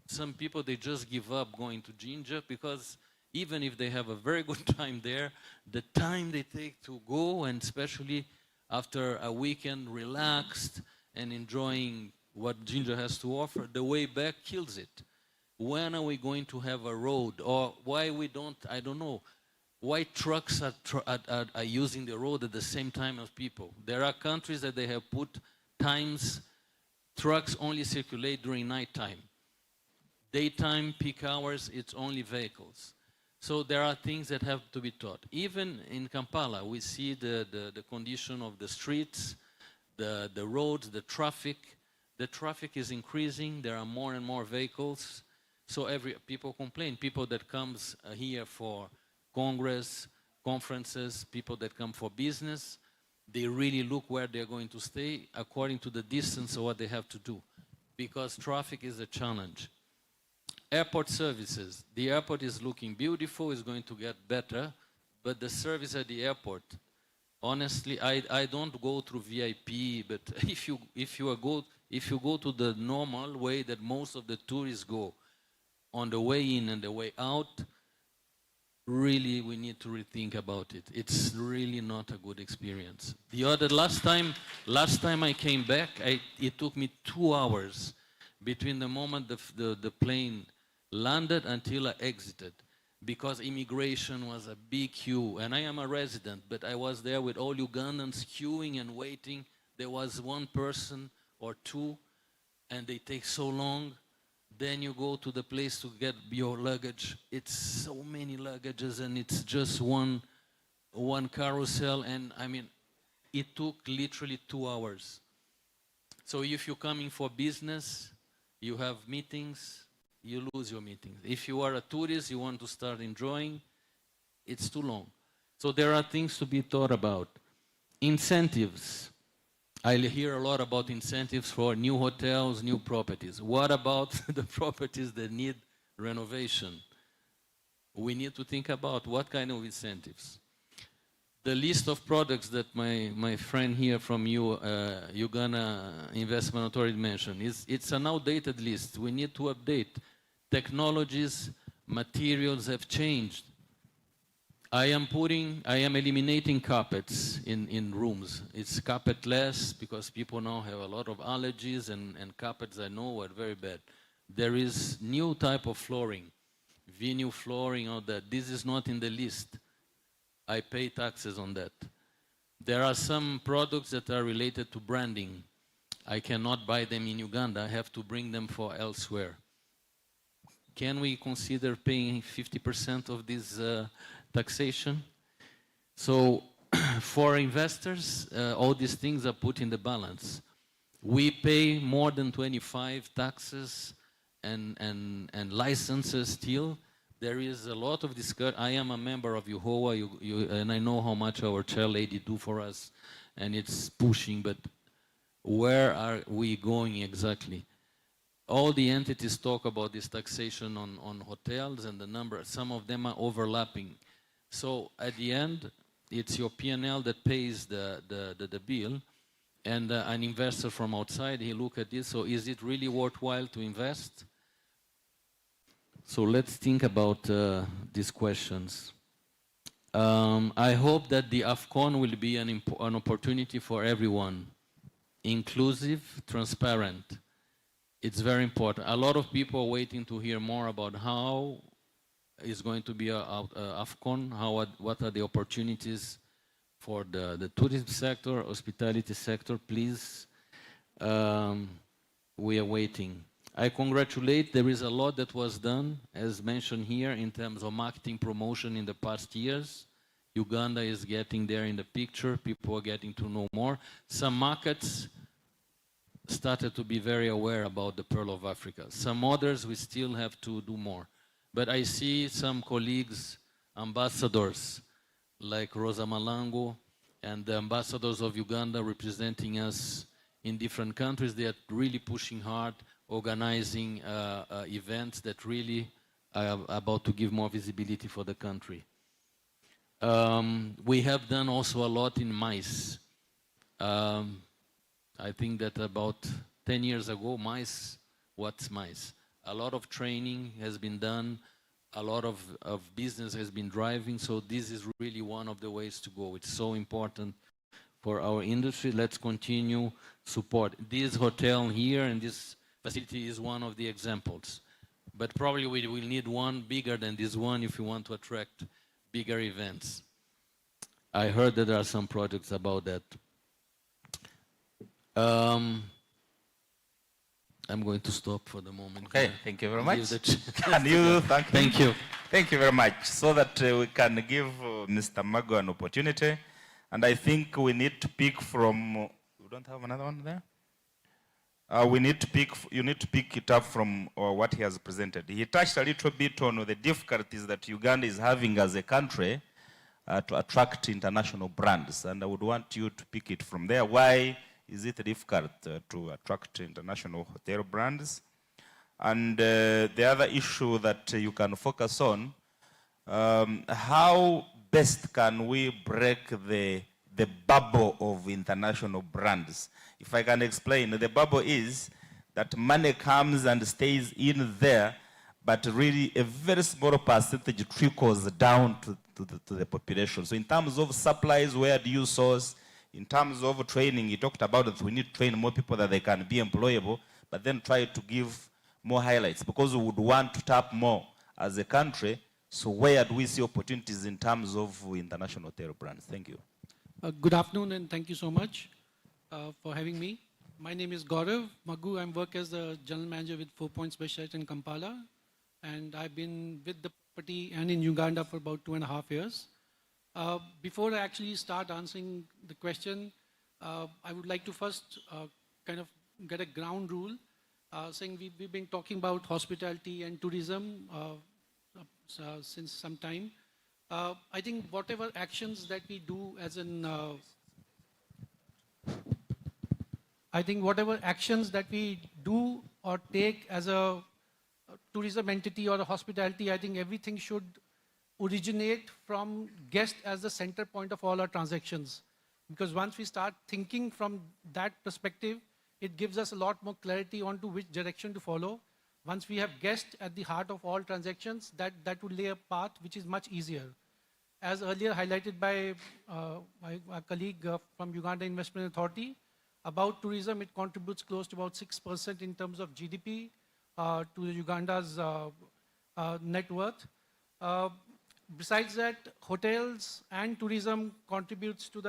some people, they just give up going to Jinja because even if they have a very good time there, the time they take to go, and especially after a weekend relaxed and enjoying what Jinja has to offer, the way back kills it. When are we going to have a road? Or why we don't, I don't know, why trucks are using the road at the same time as people? There are countries that they have put times, trucks only circulate during nighttime. Daytime, peak hours, it's only vehicles. So there are things that have to be taught. Even in Kampala, we see the condition of the streets, the roads, the traffic. The traffic is increasing, there are more and more vehicles. So people complain, people that comes here for Congress, conferences, people that come for business, they really look where they're going to stay according to the distance of what they have to do, because traffic is a challenge. Airport services, the airport is looking beautiful, it's going to get better, but the service at the airport, honestly, I don't go through VIP, but if you go to the normal way that most of the tourists go, on the way in and the way out, really we need to rethink about it. It's really not a good experience. Last time I came back, it took me 2 hours between the moment the plane landed until I exited, because immigration was a big queue. And I am a resident, but I was there with all Ugandans queuing and waiting. There was one person or two, and they take so long. Then you go to the place to get your luggage. It's so many luggages, and it's just one carousel. And I mean, it took literally 2 hours. So if you're coming for business, you have meetings, you lose your meetings. If you are a tourist, you want to start enjoying, it's too long. So there are things to be thought about. Incentives. I hear a lot about incentives for new hotels, new properties. What about the properties that need renovation? We need to think about what kind of incentives. The list of products that my friend here from Uganda Investment Authority mentioned, it's an outdated list. We need to update. Technologies, materials have changed. I am eliminating carpets in rooms. It's carpetless because people now have a lot of allergies, and carpets I know are very bad. There is new type of flooring, vinyl flooring, all that. This is not in the list. I pay taxes on that. There are some products that are related to branding. I cannot buy them in Uganda. I have to bring them for elsewhere. Can we consider paying 50% of this taxation? So for investors, all these things are put in the balance. We pay more than 25 taxes and licenses still. There is a lot of discussion. I am a member of UHOA, and I know how much our chair lady do for us, and it's pushing, but where are we going exactly? All the entities talk about this taxation on hotels, and the number, some of them are overlapping. So at the end, it's your P&L that pays the bill, and an investor from outside, he look at this, so is it really worthwhile to invest? So let's think about these questions. I hope that the AFCON will be an opportunity for everyone, inclusive, transparent. It's very important. A lot of people are waiting to hear more about how is going to be AFCON, what are the opportunities for the tourism sector, hospitality sector. Please, we are waiting. I congratulate, there is a lot that was done, as mentioned here, in terms of marketing promotion in the past years. Uganda is getting there in the picture, people are getting to know more. Some markets started to be very aware about the Pearl of Africa. Some others, we still have to do more. But I see some colleagues, ambassadors, like Rosa Malango, and the ambassadors of Uganda representing us in different countries. They are really pushing hard, organizing events that really are about to give more visibility for the country. We have done also a lot in mice. I think that about 10 years ago, mice, what's mice? A lot of training has been done, a lot of business has been driving, so this is really one of the ways to go. It's so important for our industry. Let's continue support. This hotel here and this facility is one of the examples. But probably we will need one bigger than this one if we want to attract bigger events. I heard that there are some projects about that. I'm going to stop for the moment. Okay, thank you very much. Can you thank you. Thank you very much. So that we can give Mr. Mago an opportunity. And I think we need to pick from, we don't have another one there? You need to pick it up from what he has presented. He touched a little bit on the difficulties that Uganda is having as a country to attract international brands. And I would want you to pick it from there. Why is it difficult to attract international hotel brands? And the other issue that you can focus on, how best can we break the bubble of international brands? If I can explain, the bubble is that money comes and stays in there, but really a very small percentage trickles down to the population. So in terms of supplies, where do you source? In terms of training, you talked about that we need to train more people that they can be employable, but then try to give more highlights because we would want to tap more as a country. So where do we see opportunities in terms of international hotel brands? Thank you. Good afternoon and thank you so much for having me. My name is Gaurav Maggu. I work as the General Manager with 4 Point Specialist in Kampala. And I've been with the party and in Uganda for about 2.5 years. Before I actually start answering the question, I would like to first kind of get a ground rule saying we've been talking about hospitality and tourism since some time. I think whatever actions that we do as in, I think whatever actions that we do or take as a tourism entity or a hospitality, I think everything should originate from guest as the center point of all our transactions. Because once we start thinking from that perspective, it gives us a lot more clarity on to which direction to follow. Once we have guest at the heart of all transactions, that will lay a path which is much easier. As earlier highlighted by my colleague from Uganda Investment Authority, about tourism, it contributes close to about 6% in terms of GDP to Uganda's net worth. Besides that, hotels and tourism contributes to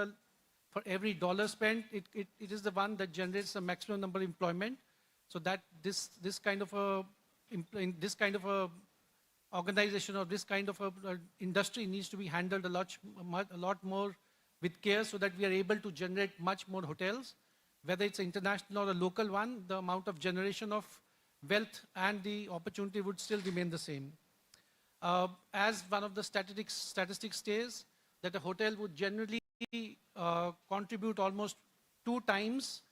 for every dollar spent, it is the one that generates the maximum number of employment. So that this kind of a organization or this kind of a industry needs to be handled a lot more with care so that we are able to generate much more hotels. Whether it's international or a local one, the amount of generation of wealth and the opportunity would still remain the same. As one of the statistics says, that a hotel would generally contribute almost 2 times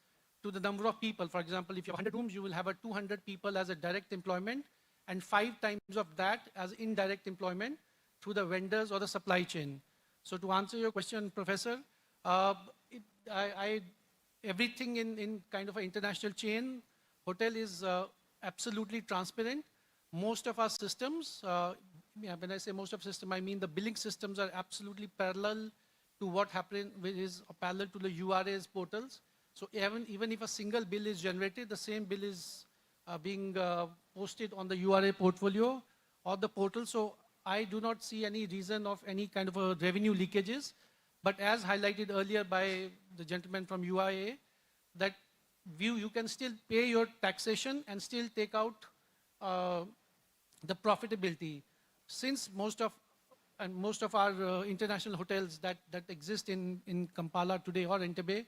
to the number of people. For example, if you have 100 rooms, you will have 200 people as a direct employment and 5 times of that as indirect employment through the vendors or the supply chain. So to answer your question, Professor, everything in kind of an international chain, hotel is absolutely transparent. Most of our systems, yeah, when I say most of system, I mean the billing systems are absolutely parallel to what happened, which is parallel to the URA's portals. So even if a single bill is generated, the same bill is being posted on the URA portfolio or the portal. So I do not see any reason of any kind of a revenue leakages. But as highlighted earlier by the gentleman from UIA, that you can still pay your taxation and still take out the profitability. Since most of our international hotels that exist in Kampala today or Entebbe,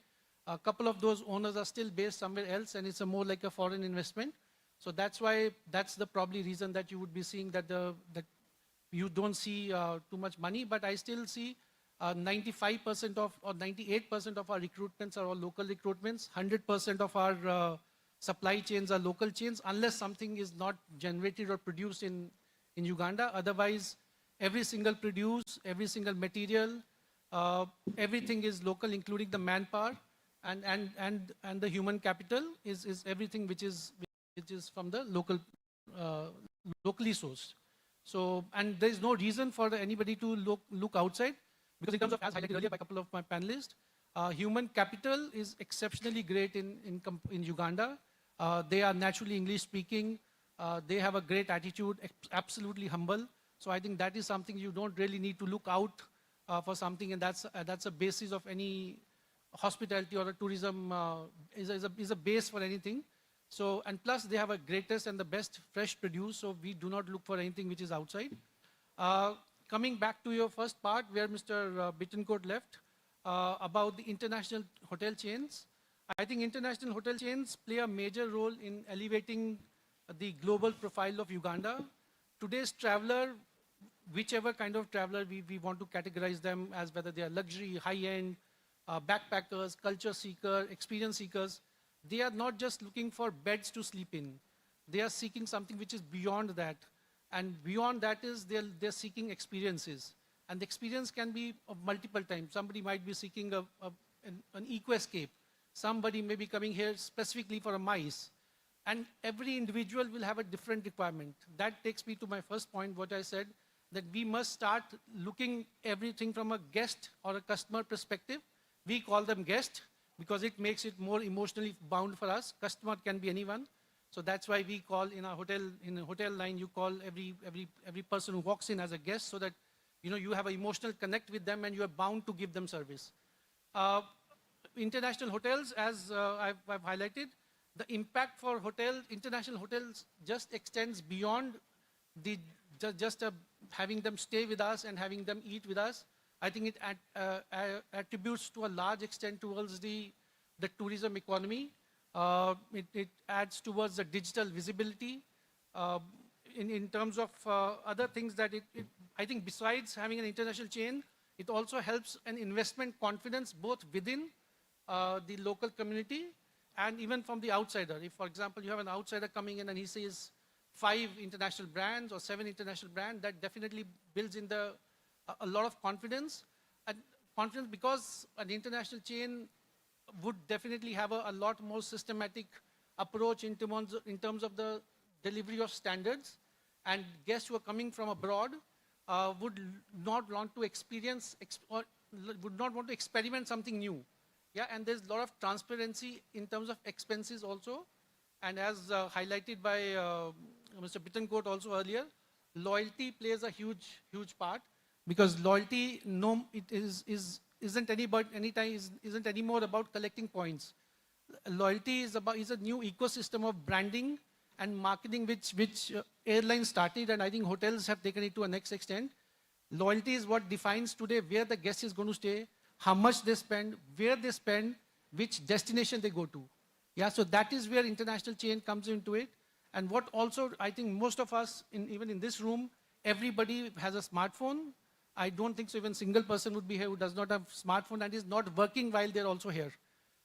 a couple of those owners are still based somewhere else, and it's more like a foreign investment. So that's why that's the probably reason that you would be seeing that that you don't see too much money. But I still see 95% of or 98% of our recruitments are all local recruitments. 100% of our supply chains are local chains, unless something is not generated or produced in Uganda. Otherwise, every single produce, every single material, everything is local, including the manpower and the human capital is everything which is from the local, locally sourced. So, and there is no reason for anybody to look outside, because in terms of, as highlighted earlier by a couple of my panelists, human capital is exceptionally great in Uganda. They are naturally English speaking. They have a great attitude, absolutely humble. So I think that is something you don't really need to look out for something, and that's a basis of any hospitality or a tourism is a base for anything. So, and plus they have a greatest and the best fresh produce, so we do not look for anything which is outside. Coming back to your first part where Mr. Bittencourt left about the international hotel chains, I think international hotel chains play a major role in elevating the global profile of Uganda. Today's traveler, whichever kind of traveler we want to categorize them as, whether they are luxury, high-end, backpackers, culture seeker, experience seekers, they are not just looking for beds to sleep in. They are seeking something which is beyond that. And beyond that is they're seeking experiences. And the experience can be of multiple times. Somebody might be seeking an eco-escape. Somebody may be coming here specifically for a MICE. And every individual will have a different requirement. That takes me to my first point, what I said, that we must start looking everything from a guest or a customer perspective. We call them guest because it makes it more emotionally bound for us. Customer can be anyone. So that's why we call in a hotel line, you call every person who walks in as a guest, so that you have an emotional connect with them and you are bound to give them service. International hotels, as I've highlighted, the impact for international hotels just extends beyond just having them stay with us and having them eat with us. I think it attributes to a large extent towards the tourism economy. It adds towards the digital visibility. In terms of other things that I think besides having an international chain, it also helps an investment confidence both within the local community and even from the outsider. If, for example, you have an outsider coming in and he sees 5 international brands or 7 international brands, that definitely builds in a lot of confidence. And confidence because an international chain would definitely have a lot more systematic approach in terms of the delivery of standards. And guests who are coming from abroad would not want to experience or would not want to experiment something new. Yeah, and there's a lot of transparency in terms of expenses also. And as highlighted by Mr. Bittencourt also earlier, loyalty plays a huge part, because loyalty isn't anymore about collecting points. Loyalty is a new ecosystem of branding and marketing which airlines started, and I think hotels have taken it to a next extent. Loyalty is what defines today where the guest is going to stay, how much they spend, where they spend, which destination they go to. Yeah, so that is where international chain comes into it. And what also, I think most of us, even in this room, everybody has a smartphone. I don't think so even single person would be here who does not have smartphone and is not working while they're also here.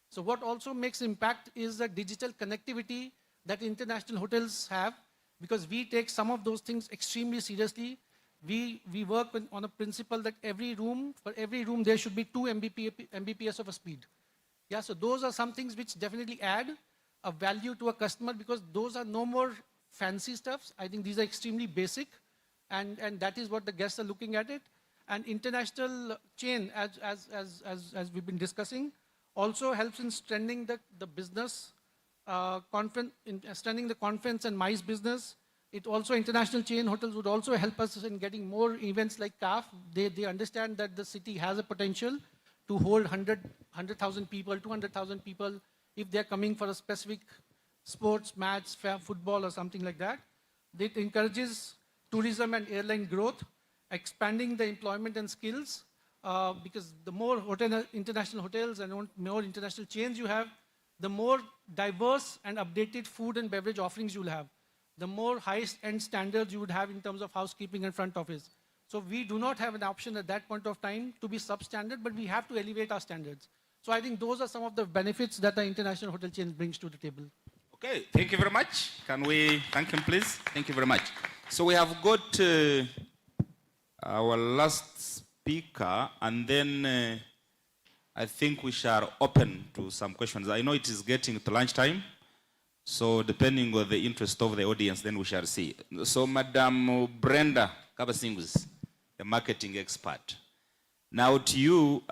So what also makes impact is the digital connectivity that international hotels have, because we take some of those things extremely seriously. We work on a principle that for every room there should be 2 Mbps of a speed. Yeah, so those are some things which definitely add a value to a customer, because those are no more fancy stuffs. I think these are extremely basic. and that is what the guests are looking at it. And international chain, as we've been discussing, also helps in strengthening the business, strengthening the conference and MICE business. It also, international chain hotels would also help us in getting more events like CAF. They understand that the city has a potential to hold 100,000 people, 200,000 people, if they're coming for a specific sports match, football or something like that. It encourages tourism and airline growth, expanding the employment and skills, because the more international hotels and more international chains you have, the more diverse and updated food and beverage offerings you'll have, the more highest-end standards you would have in terms of housekeeping and front office. So we do not have an option at that point of time to be substandard, but we have to elevate our standards. So I think those are some of the benefits that the international hotel chain brings to the table. Okay, thank you very much. Can we thank him, please? Thank you very much. So we have got our last speaker, and then I think we shall open to some questions. I know it is getting to lunchtime, so depending on the interest of the audience, then we shall see. So Madam Brenda Kabasingus, the marketing expert. Now to you,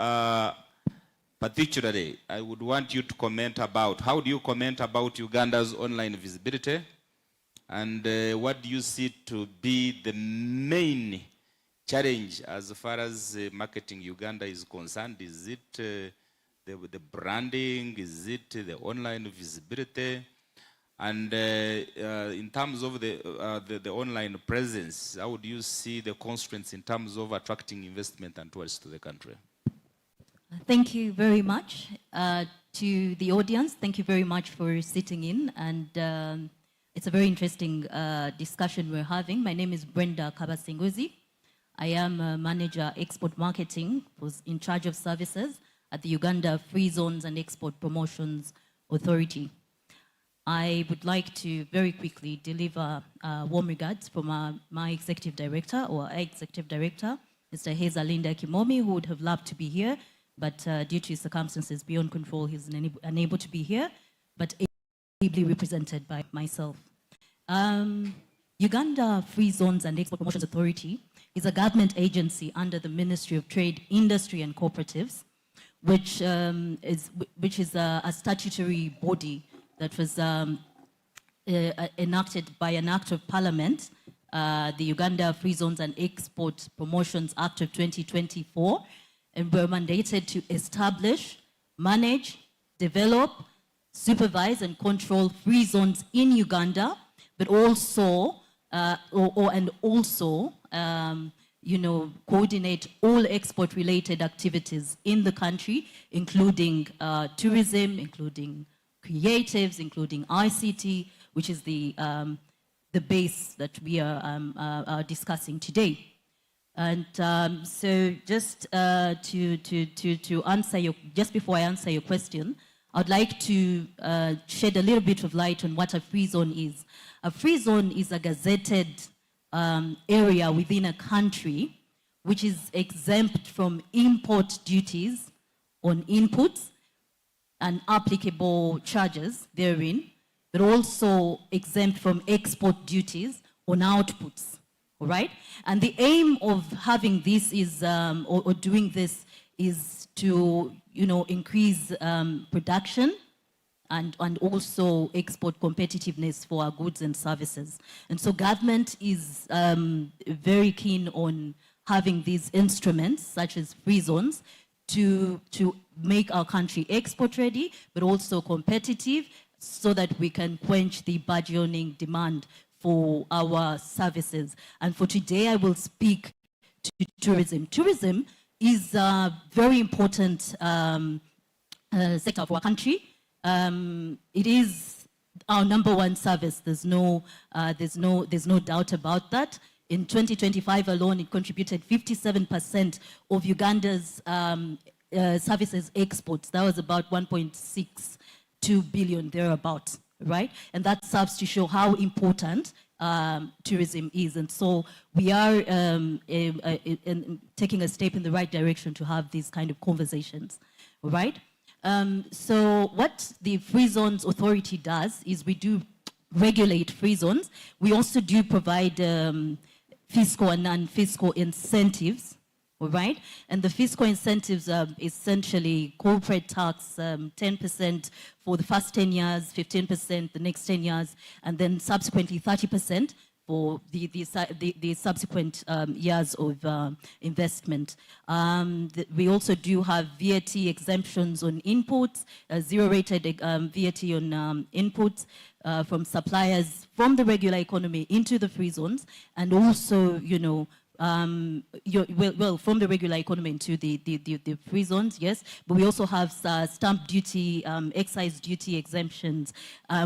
particularly, I would want you to comment about, how do you comment about Uganda's online visibility? And what do you see to be the main challenge as far as marketing Uganda is concerned? Is it the branding? Is it the online visibility? And in terms of the online presence, how do you see the constraints in terms of attracting investment and tourists to the country? Thank you very much to the audience. Thank you very much for sitting in, and it's a very interesting discussion we're having. My name is Brenda Kabasinguzi. I am a manager export marketing, was in charge of services at the Uganda Free Zones and Export Promotions Authority. I would like to very quickly deliver warm regards from my executive director, or our executive director, Mr. Hazalinda Kimomi, who would have loved to be here, but due to circumstances beyond control, he's unable to be here, but ably represented by myself. Uganda Free Zones and Export Promotions Authority is a government agency under the Ministry of Trade, Industry and Cooperatives, which is a statutory body that was enacted by an act of parliament, the Uganda Free Zones and Export Promotions Act of 2024, and were mandated to establish, manage, develop, supervise and control free zones in Uganda, but also, coordinate all export-related activities in the country, including tourism, including creatives, including ICT, which is the base that we are discussing today. And so just to answer just before I answer your question, I'd like to shed a little bit of light on what a free zone is. A free zone is a gazetted area within a country which is exempt from import duties on inputs and applicable charges therein, but also exempt from export duties on outputs, all right? And the aim of having this is, or doing this is to, increase production and also export competitiveness for our goods and services. And so government is very keen on having these instruments, such as free zones, to make our country export ready, but also competitive, so that we can quench the burgeoning demand for our services. And for today, I will speak to tourism. Tourism is a very important sector for our country. It is our #1 service. There's no doubt about that. In 2025 alone, it contributed 57% of Uganda's services exports. That was about 1.62 billion thereabouts, right? And that serves to show how important tourism is. And so we are taking a step in the right direction to have these kind of conversations, right? So what the Free Zones Authority does is we do regulate free zones. We also do provide fiscal and non-fiscal incentives, all right? And the fiscal incentives are essentially corporate tax, 10% for the first 10 years, 15% the next 10 years, and then subsequently 30% for the subsequent years of investment. We also do have VAT exemptions on inputs, zero-rated VAT on inputs from suppliers from the regular economy into the free zones, and also, you know, from the regular economy into the free zones, yes, but we also have stamp duty, excise duty exemptions.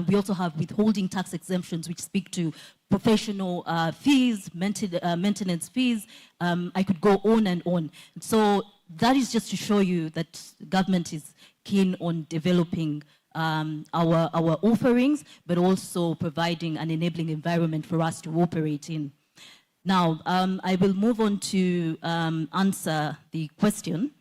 We also have withholding tax exemptions, which speak to professional fees, maintenance fees. I could go on and on. So that is just to show you that government is keen on developing our offerings, but also providing an enabling environment for us to operate in. Now, I will move on to answer the question.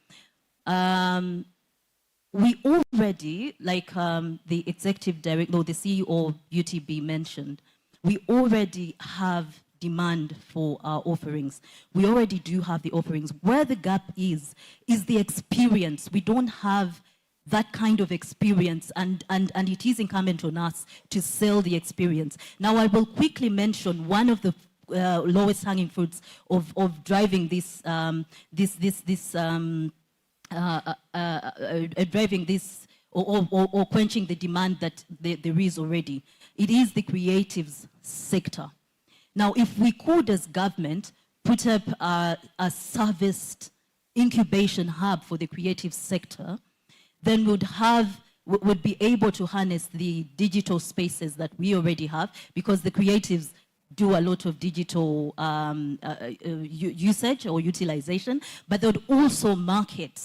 We already, like the executive director, or the CEO of UTB mentioned, we already have demand for our offerings. We already do have the offerings. Where the gap is the experience. We don't have that kind of experience, and it is incumbent on us to sell the experience. Now, I will quickly mention one of the lowest hanging fruits of driving this, driving this, or quenching the demand that there is already. It is the creatives sector. Now, if we could, as government, put up a serviced incubation hub for the creative sector, then would be able to harness the digital spaces that we already have, because the creatives do a lot of digital usage or utilization, but they would also market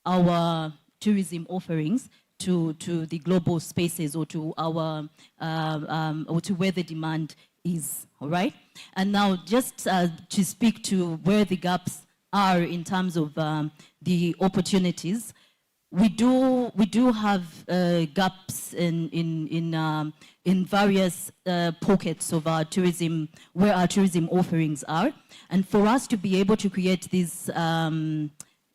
our tourism offerings to the global spaces, or to our or to where the demand is. All right. And now, just to speak to where the gaps are in terms of the opportunities, we do have gaps in various pockets of our tourism, where our tourism offerings are, and for us to be able to create these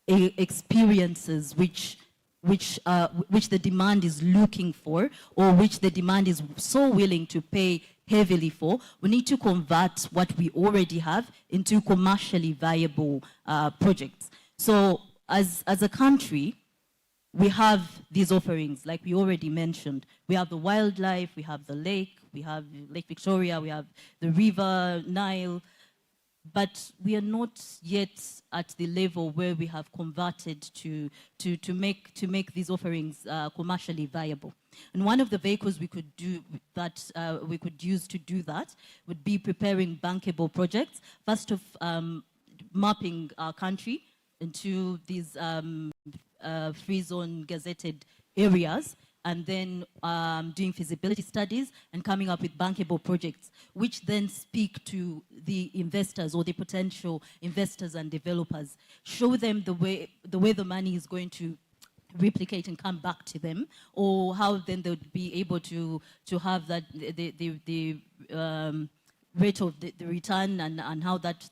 experiences which the demand is looking for, or which the demand is so willing to pay heavily for, we need to convert what we already have into commercially viable projects. So as a country, we have these offerings, like we already mentioned. We have the wildlife, we have the lake, we have Lake Victoria, we have the River Nile, but we are not yet at the level where we have converted to make these offerings commercially viable. And one of the vehicles we could do that, we could use to do that, would be preparing bankable projects. First of mapping our country into these free zone gazetted areas, and then doing feasibility studies and coming up with bankable projects, which then speak to the investors or the potential investors and developers. Show them the way the money is going to replicate and come back to them, or how then they would be able to have that the rate of the return, and how that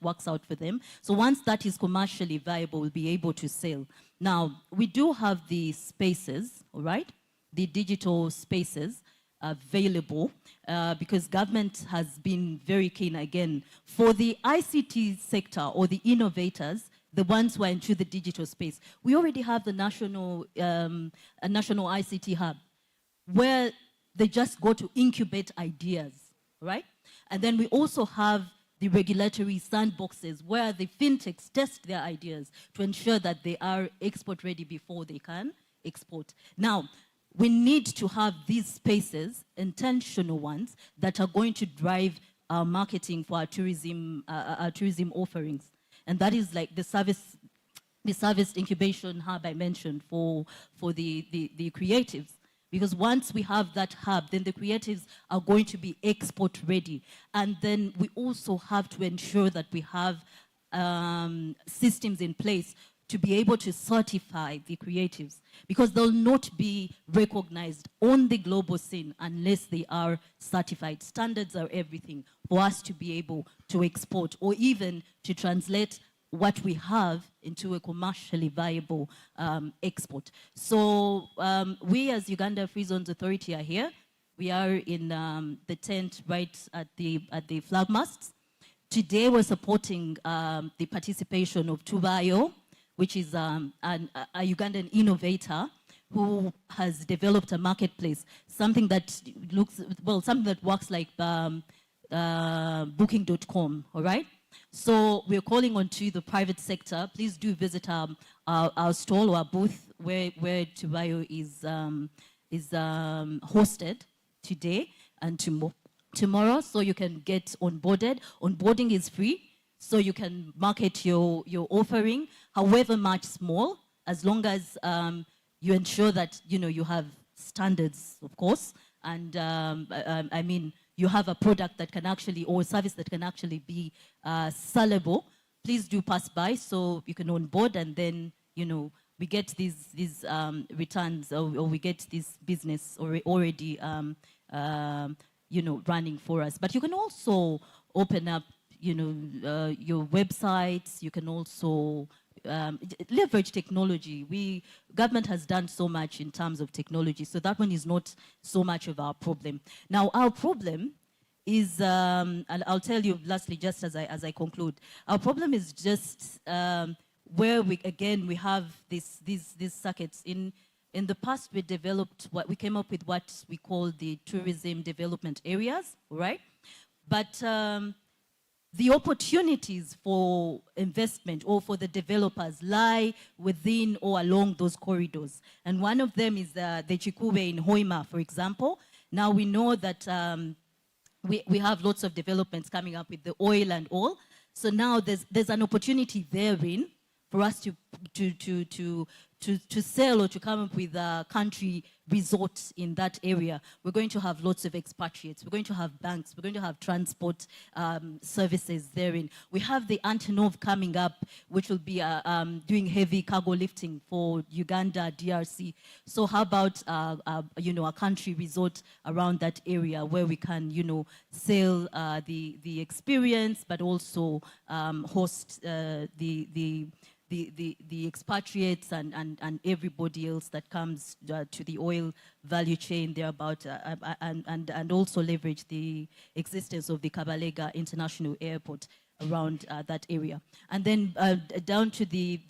works out for them. So once that is commercially viable, we'll be able to sell. Now, we do have the spaces, all right, the digital spaces available, because government has been very keen, again, for the ICT sector, or the innovators, the ones who are into the digital space. We already have the national ICT hub, where they just go to incubate ideas, right? And then we also have the regulatory sandboxes, where the fintechs test their ideas to ensure that they are export ready before they can export. Now, we need to have these spaces, intentional ones, that are going to drive our marketing for our tourism offerings. And that is like the service incubation hub I mentioned for the creatives. Because once we have that hub, then the creatives are going to be export ready. And then we also have to ensure that we have systems in place to be able to certify the creatives, because they'll not be recognized on the global scene unless they are certified. Standards are everything for us to be able to export or even to translate what we have into a commercially viable export. So we as Uganda Free Zones Authority are here. We are in the tent right at the flag masts. Today we're supporting the participation of Tubayo, which is a Ugandan innovator who has developed a marketplace, something that works like booking.com, all right? So we're calling on to the private sector. Please do visit our stall or our booth where Tubayo is hosted today and tomorrow, so you can get onboarded. Onboarding is free, so you can market your offering, however much small, as long as you ensure that you have standards, of course, and I mean you have a product that can actually, or a service that can actually be sellable. Please do pass by so you can onboard, and then we get these returns, or we get this business already running for us. But you can also open up your websites. You can also leverage technology. Government has done so much in terms of technology, so that one is not so much of our problem. Now, our problem is, and I'll tell you lastly, just as I conclude, our problem is just where we have these circuits. In the past, we came up with what we call the tourism development areas, right? But the opportunities for investment or for the developers lie within or along those corridors. And one of them is the Chikube in Hoima, for example. Now we know that we have lots of developments coming up with the oil and all. So now there's an opportunity therein for us to sell or to come up with a country resort in that area. We're going to have lots of expatriates. We're going to have banks. We're going to have transport services therein. We have the Antonov coming up, which will be doing heavy cargo lifting for Uganda, DRC. So how about a country resort around that area where we can sell the experience, but also host the expatriates and everybody else that comes to the oil value chain thereabout, and also leverage the existence of the Kabalega International Airport around that area. And then down to the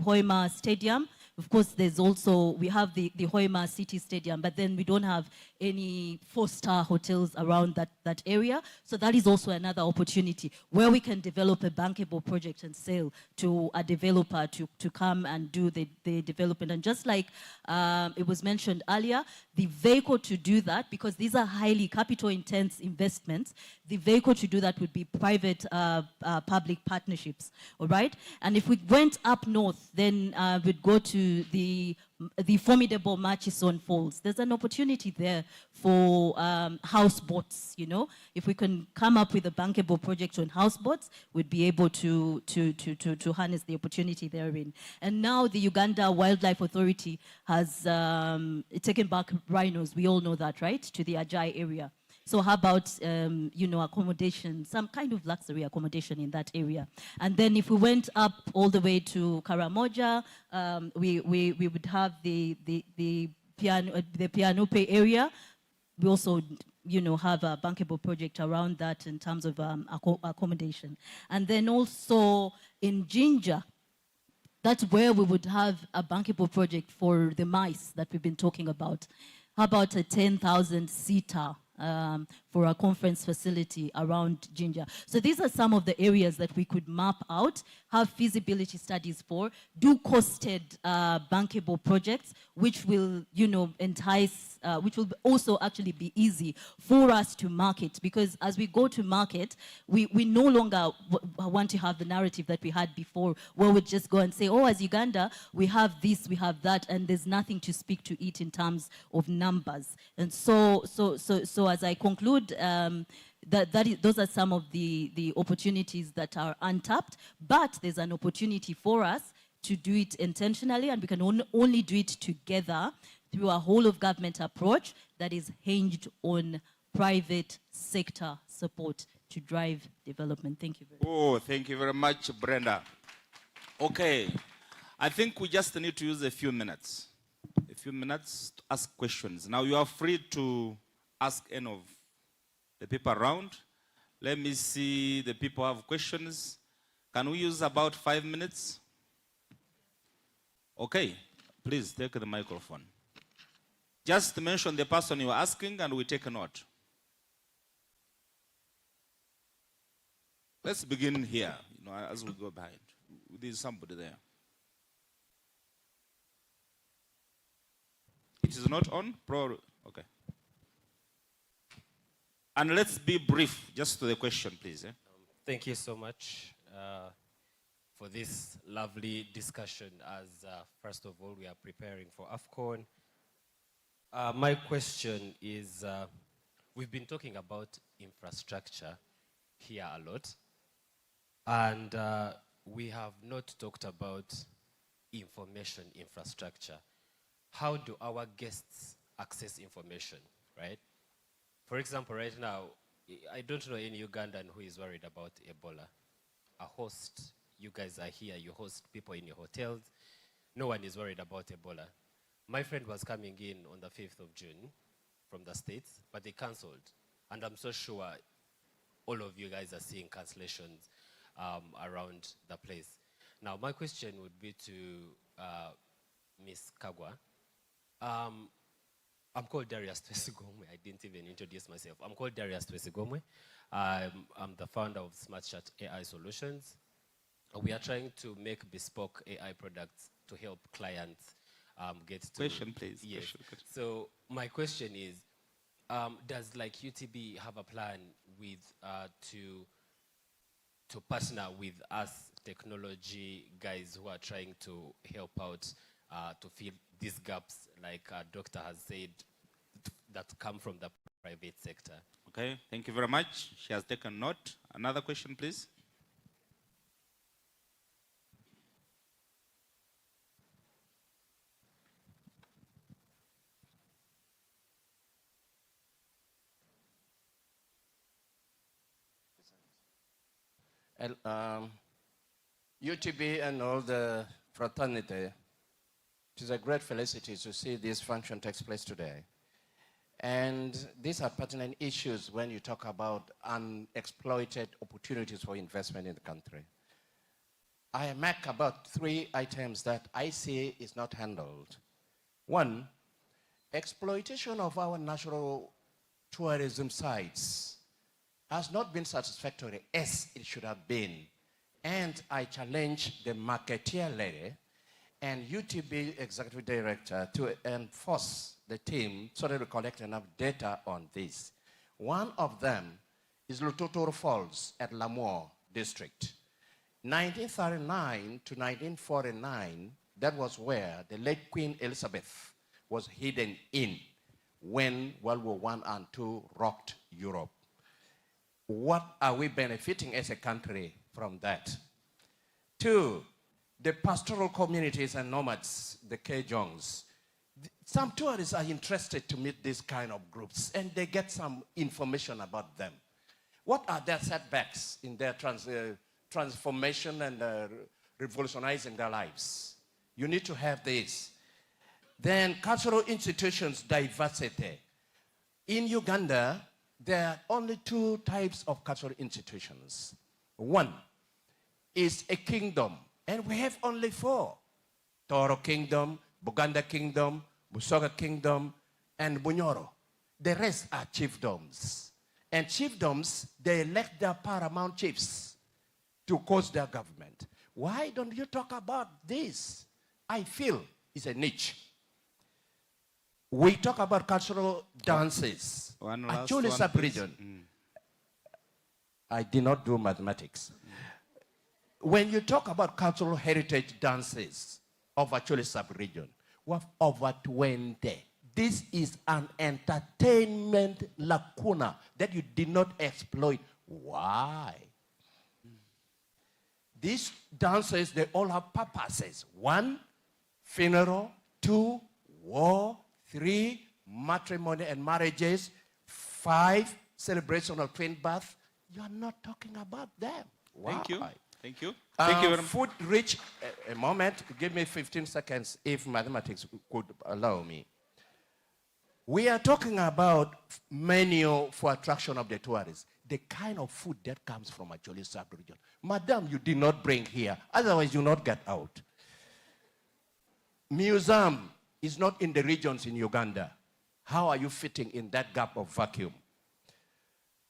Hoima Stadium. Of course, we have the Hoima City Stadium, but then we don't have any 4-star hotels around that area. So that is also another opportunity where we can develop a bankable project and sell to a developer to come and do the development. And just like it was mentioned earlier, the vehicle to do that, because these are highly capital-intense investments, the vehicle to do that would be private-public partnerships, all right? And if we went up north, then we'd go to the formidable Murchison Falls. There's an opportunity there for houseboats, If we can come up with a bankable project on houseboats, we'd be able to harness the opportunity therein. And now the Uganda Wildlife Authority has taken back rhinos. We all know that, right? To the Ajai area. So how about, accommodation, some kind of luxury accommodation in that area? And then if we went up all the way to Karamoja, we would have the Pianope area. We also, have a bankable project around that in terms of accommodation. And then also in Jinja, that's where we would have a bankable project for the mice that we've been talking about. How about a 10,000-seater for a conference facility around Jinja? So these are some of the areas that we could map out, have feasibility studies for, do costed bankable projects, which will, entice, which will also actually be easy for us to market. Because as we go to market, we no longer want to have the narrative that we had before, where we just go and say, oh, as Uganda, we have this, we have that, and there's nothing to speak to it in terms of numbers. And so as I conclude, those are some of the opportunities that are untapped, but there's an opportunity for us to do it intentionally, and we can only do it together through a whole of government approach that is hinged on private sector support to drive development. Thank you very much. Oh, thank you very much, Brenda. Okay, I think we just need to use a few minutes to ask questions. Now you are free to ask any of the people around. Let me see the people have questions. Can we use about 5 minutes? Okay, please take the microphone. Just mention the person you are asking and we take a note. Let's begin here, as we go behind. There's somebody there. It is not on? Okay. And let's be brief, just to the question, please. Thank you so much for this lovely discussion as, first of all, we are preparing for AFCON. My question is, we've been talking about infrastructure here a lot, and we have not talked about information infrastructure. How do our guests access information, right? For example, right now, I don't know any Ugandan who is worried about Ebola. A host, you guys are here, you host people in your hotels. No one is worried about Ebola. My friend was coming in on the 5th of June from the States, but they canceled. And I'm so sure all of you guys are seeing cancellations around the place. Now, my question would be to Ms. Kagwa. I'm called Darius Twesigomwe. I didn't even introduce myself. I'm called Darius Twesigomwe. I'm the founder of SmartChat AI Solutions. We are trying to make bespoke AI products to help clients get to... Question, please. Yes. Question. So my question is, does like UTB have a plan with to partner with us technology guys who are trying to help out to fill these gaps, like Doctor has said, that come from the private sector? Okay, thank you very much. She has taken note. Another question, please. UTB and all the fraternity, it is a great felicity to see this function takes place today. And these are pertinent issues when you talk about unexploited opportunities for investment in the country. I make about 3 items that I see is not handled. One, exploitation of our natural tourism sites has not been satisfactory as it should have been. And I challenge the marketeer lady and UTB executive director to enforce the team so that we collect enough data on this. One of them is Lutotoro Falls at Lamour district. 1939 to 1949, that was where the late Queen Elizabeth was hidden in when World War I and II rocked Europe. What are we benefiting as a country from that? 2, the pastoral communities and nomads, the Kejongs. Some tourists are interested to meet these kind of groups and they get some information about them. What are their setbacks in their transformation and revolutionizing their lives? You need to have this. Then cultural institutions diversity. In Uganda, there are only 2 types of cultural institutions. One is a kingdom, and we have only 4. Toro Kingdom, Buganda Kingdom, Busoga Kingdom, and Bunyoro. The rest are chiefdoms. And chiefdoms, they elect their paramount chiefs to coach their government. Why don't you talk about this? I feel it's a niche. We talk about cultural dances. Actually, sub-region. I did not do mathematics. When you talk about cultural heritage dances of actually sub-region, we have over 20. This is an entertainment lacuna that you did not exploit. Why? These dances, they all have purposes. 1, funeral. 2, war. 3, matrimony and marriages. 5, celebration of twin birth. You are not talking about them. Why? Thank you. Thank you. Thank you very much. Food rich, a moment, give me 15 seconds if mathematics could allow me. We are talking about menu for attraction of the tourists. The kind of food that comes from a Jolly sub-region. Madam, you did not bring here. Otherwise, you will not get out. Museum is not in the regions in Uganda. How are you fitting in that gap of vacuum?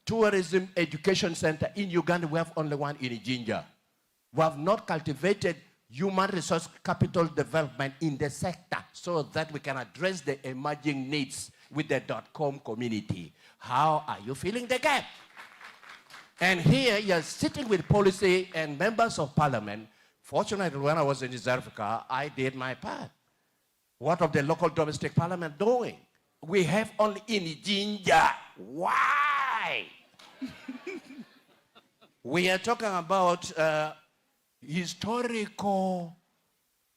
Tourism Education Center in Uganda, we have only one in Jinja. We have not cultivated human resource capital development in the sector so that we can address the emerging needs with the .com community. How are you filling the gap? And here you're sitting with policy and members of parliament. Fortunately, when I was in South Africa, I did my part. What of the local domestic parliament doing? We have only in Jinja. Why? We are talking about historical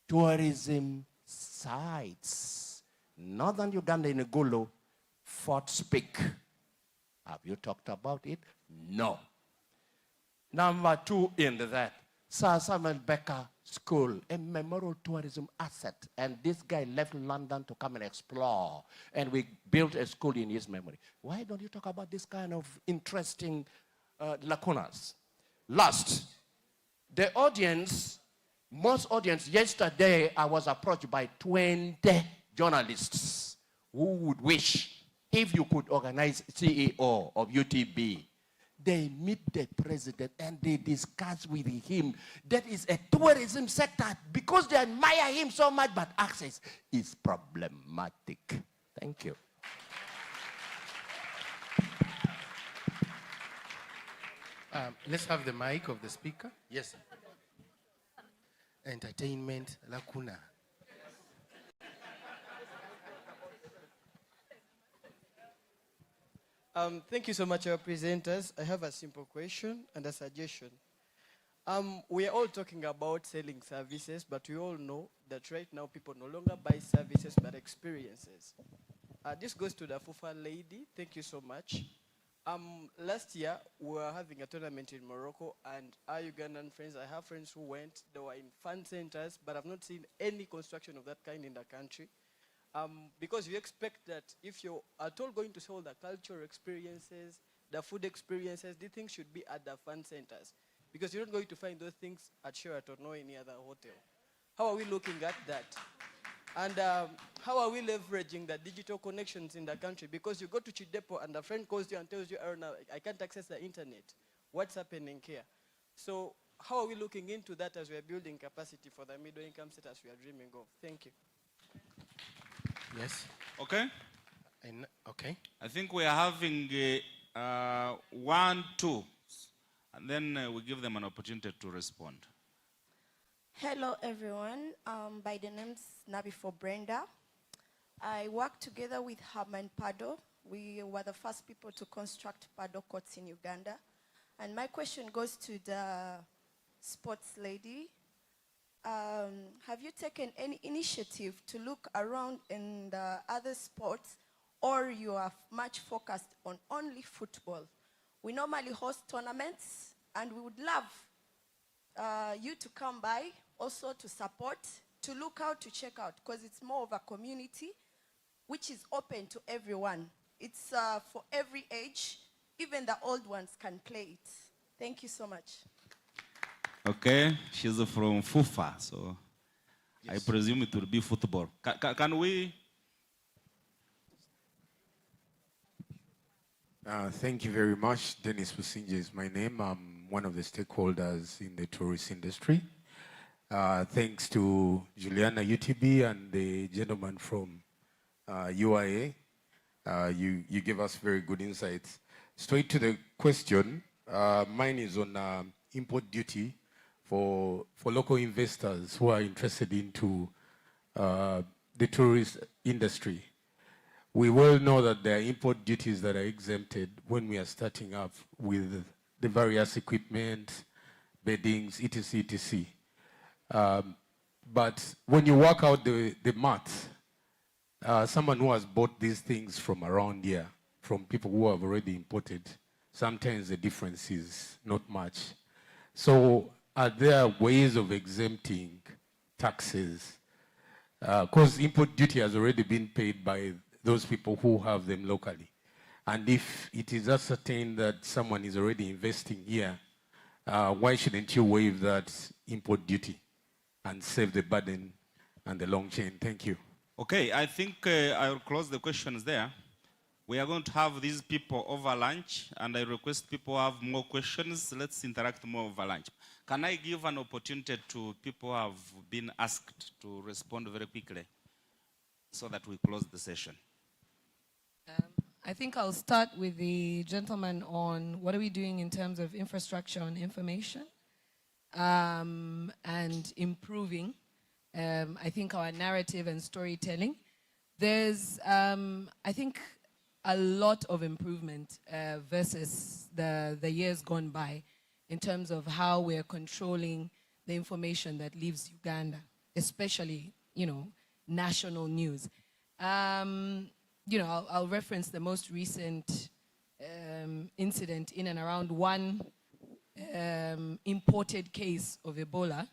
tourism sites. Northern Uganda in Gulu, Fort Peak. Have you talked about it? No. Number 2 in that, Sir Samuel Becker School, a memorial tourism asset. And this guy left London to come and explore. And we built a school in his memory. Why don't you talk about this kind of interesting lacunas? Last, the audience, most audience, yesterday I was approached by 20 journalists who would wish if you could organize CEO of UTB. They meet the president and they discuss with him. That is a tourism sector because they admire him so much, but access is problematic. Thank you. Let's have the mic of the speaker. Yes. Entertainment lacuna. Thank you so much, our presenters. I have a simple question and a suggestion. We are all talking about selling services, but we all know that right now people no longer buy services but experiences. This goes to the Fufa lady. Thank you so much. Last year, we were having a tournament in Morocco, and our Ugandan friends, I have friends who went, they were in fun centers, but I've not seen any construction of that kind in the country. Because you expect that if you're at all going to sell the cultural experiences, the food experiences, these things should be at the fun centers. Because you're not going to find those things at Sheraton or any other hotel. How are we looking at that? And how are we leveraging the digital connections in the country? Because you go to Chidepo and a friend calls you and tells you, oh, no, I can't access the internet. What's happening here? So how are we looking into that as we are building capacity for the middle income status we are dreaming of? Thank you. Yes. Okay. Okay. I think we are having 1, 2, and then we give them an opportunity to respond. Hello, everyone. By the name's Nabi for Brenda. I work together with Herman Pado. We were the first people to construct Pado courts in Uganda. And my question goes to the sports lady. Have you taken any initiative to look around in the other sports, or you are much focused on only football? We normally host tournaments, and we would love you to come by, also to support, to look out, to check out, because it's more of a community which is open to everyone. It's for every age. Even the old ones can play it. Thank you so much. Okay, she's from FUFA, so yes. I presume it will be football. Can we? Thank you very much. Dennis Businje is my name. I'm one of the stakeholders in the tourist industry. Thanks to Juliana UTB and the gentleman from UIA. You give us very good insights. Straight to the question, mine is on import duty for local investors who are interested into the tourist industry. We well know that there are import duties that are exempted when we are starting up with the various equipment, beddings, etc., etc. But when you work out the math, someone who has bought these things from around here, from people who have already imported, sometimes the difference is not much. So are there ways of exempting taxes? Because import duty has already been paid by those people who have them locally. And if it is ascertained that someone is already investing here, why shouldn't you waive that import duty and save the burden and the long chain? Thank you. Okay, I think I will close the questions there. We are going to have these people over lunch, and I request people have more questions. Let's interact more over lunch. Can I give an opportunity to people who have been asked to respond very quickly so that we close the session? I think I'll start with the gentleman on what are we doing in terms of infrastructure on information and improving, I think, our narrative and storytelling. There's, I think, a lot of improvement versus the years gone by in terms of how we're controlling the information that leaves Uganda, especially, you know, national news. You know, I'll reference the most recent incident in and around one imported case of Ebola,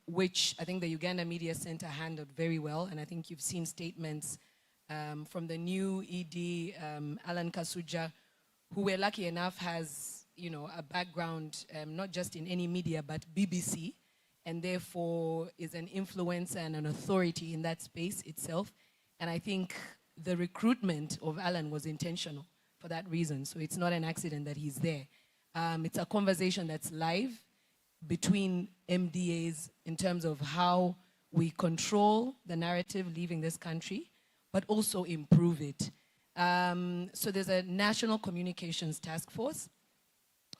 which I think the Uganda Media Center handled very well. And I think you've seen statements from the new ED, Alan Kasuja, who we're lucky enough has, you know, a background not just in any media, but BBC, and therefore is an influencer and an authority in that space itself. And I think the recruitment of Alan was intentional for that reason. So it's not an accident that he's there. It's a conversation that's live between MDAs in terms of how we control the narrative leaving this country, but also improve it. So there's a national communications task force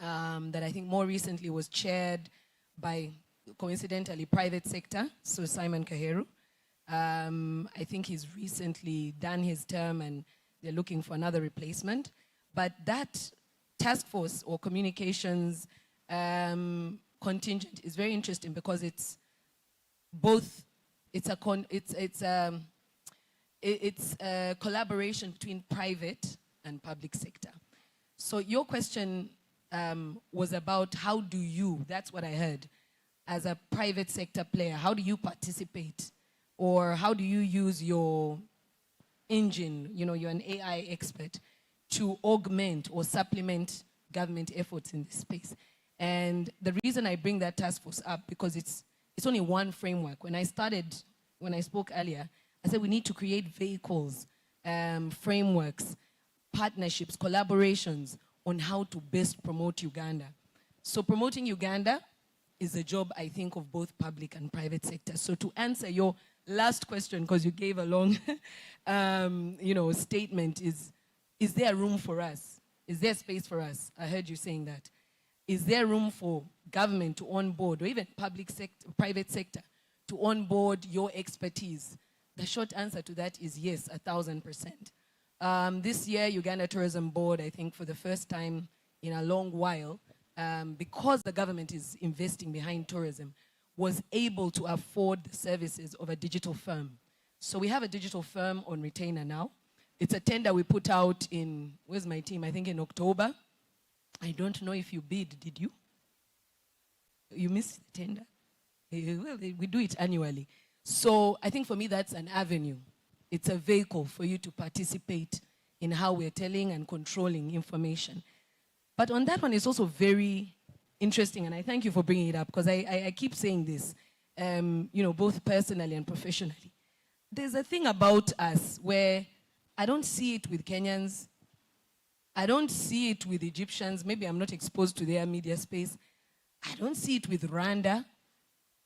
that I think more recently was chaired by, coincidentally, private sector, so Simon Kaheru. I think he's recently done his term and they're looking for another replacement. But that task force or communications contingent is very interesting because it's both, it's a collaboration between private and public sector. So your question was about how do you, that's what I heard, as a private sector player, how do you participate? Or how do you use your engine, you know, you're an AI expert, to augment or supplement government efforts in this space? And the reason I bring that task force up, because it's only one framework. When I spoke earlier, I said we need to create vehicles, frameworks, partnerships, collaborations on how to best promote Uganda. So promoting Uganda is a job, I think, of both public and private sector. So to answer your last question, because you gave a long you know, statement, is there room for us? Is there space for us? I heard you saying that. Is there room for government to onboard, or even public sector, private sector, to onboard your expertise? The short answer to that is yes, 1,000%. This year, Uganda Tourism Board, I think for the first time in a long while, because the government is investing behind tourism, was able to afford the services of a digital firm. So we have a digital firm on retainer now. It's a tender we put out in, where's my team? I think in October. I don't know if you bid, did you? You missed the tender? Well, we do it annually. So I think for me that's an avenue. It's a vehicle for you to participate in how we're telling and controlling information. But on that one, it's also very interesting, and I thank you for bringing it up, because I keep saying this, you know, both personally and professionally. There's a thing about us where I don't see it with Kenyans, I don't see it with Egyptians, maybe I'm not exposed to their media space, I don't see it with Rwanda,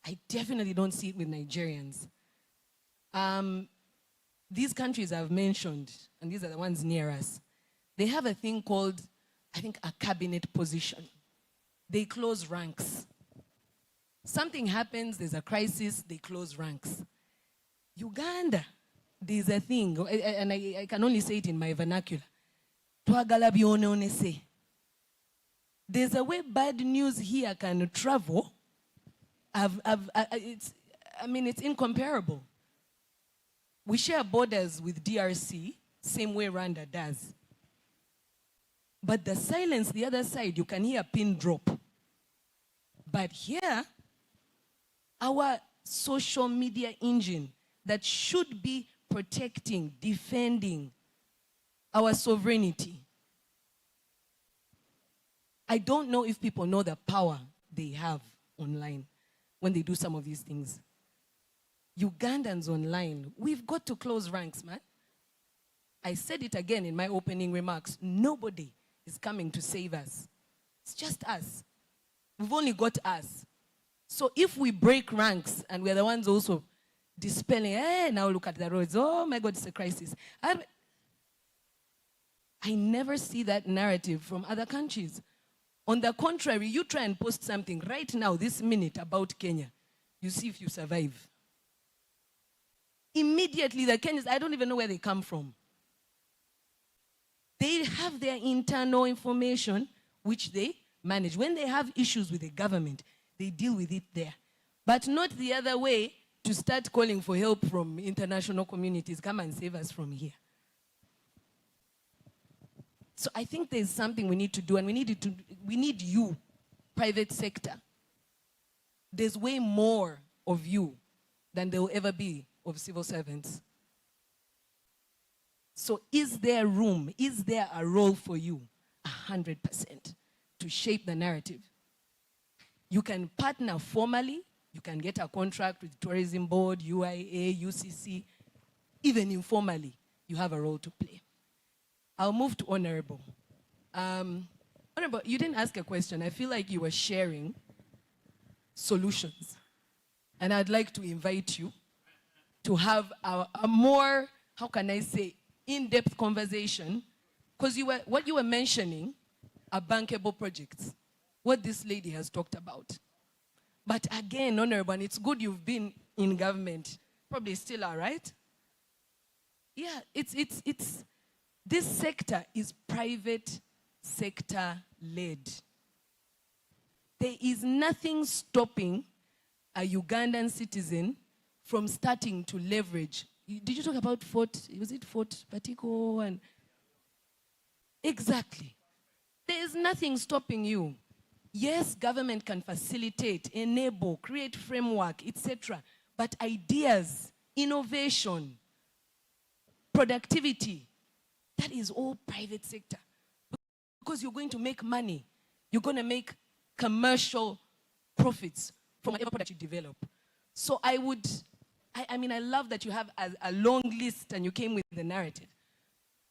I definitely don't see it with Nigerians. These countries I've mentioned, and these are the ones near us, they have a thing called, I think, a cabinet position. They close ranks. Something happens, there's a crisis, they close ranks. Uganda, there's a thing, and I can only say it in my vernacular. Twagala byononese. There's a way bad news here can travel. It's incomparable. We share borders with DRC, same way Rwanda does. But the silence, the other side, you can hear a pin drop. But here, our social media engine that should be protecting, defending our sovereignty. I don't know if people know the power they have online when they do some of these things. Ugandans online, we've got to close ranks, man. I said it again in my opening remarks. Nobody is coming to save us. It's just us. We've only got us. So if we break ranks and we're the ones also dispelling, hey, now look at the roads, oh my God, it's a crisis. I never see that narrative from other countries. On the contrary, you try and post something right now, this minute, about Kenya. You see if you survive. Immediately, the Kenyans, I don't even know where they come from. They have their internal information, which they manage. When they have issues with the government, they deal with it there. But not the other way, to start calling for help from international communities. Come and save us from here. So I think there's something we need to do, and we need you, private sector. There's way more of you than there will ever be of civil servants. So is there room, is there a role for you, 100%, to shape the narrative? You can partner formally, you can get a contract with Tourism Board, UIA, UCC, even informally, you have a role to play. I'll move to Honorable. Honorable, you didn't ask a question. I feel like you were sharing solutions. And I'd like to invite you to have a more, how can I say, in-depth conversation, because what you were mentioning are bankable projects, what this lady has talked about. But again, Honorable, and it's good you've been in government, probably still are, right? Yeah, this sector is private sector led. There is nothing stopping a Ugandan citizen from starting to leverage. Did you talk about was it Fort Patiko? And exactly. There is nothing stopping you. Yes, government can facilitate, enable, create framework, etc. But ideas, innovation, productivity, that is all private sector. Because you're going to make money. You're going to make commercial profits from whatever product you develop. So I love that you have a long list and you came with the narrative.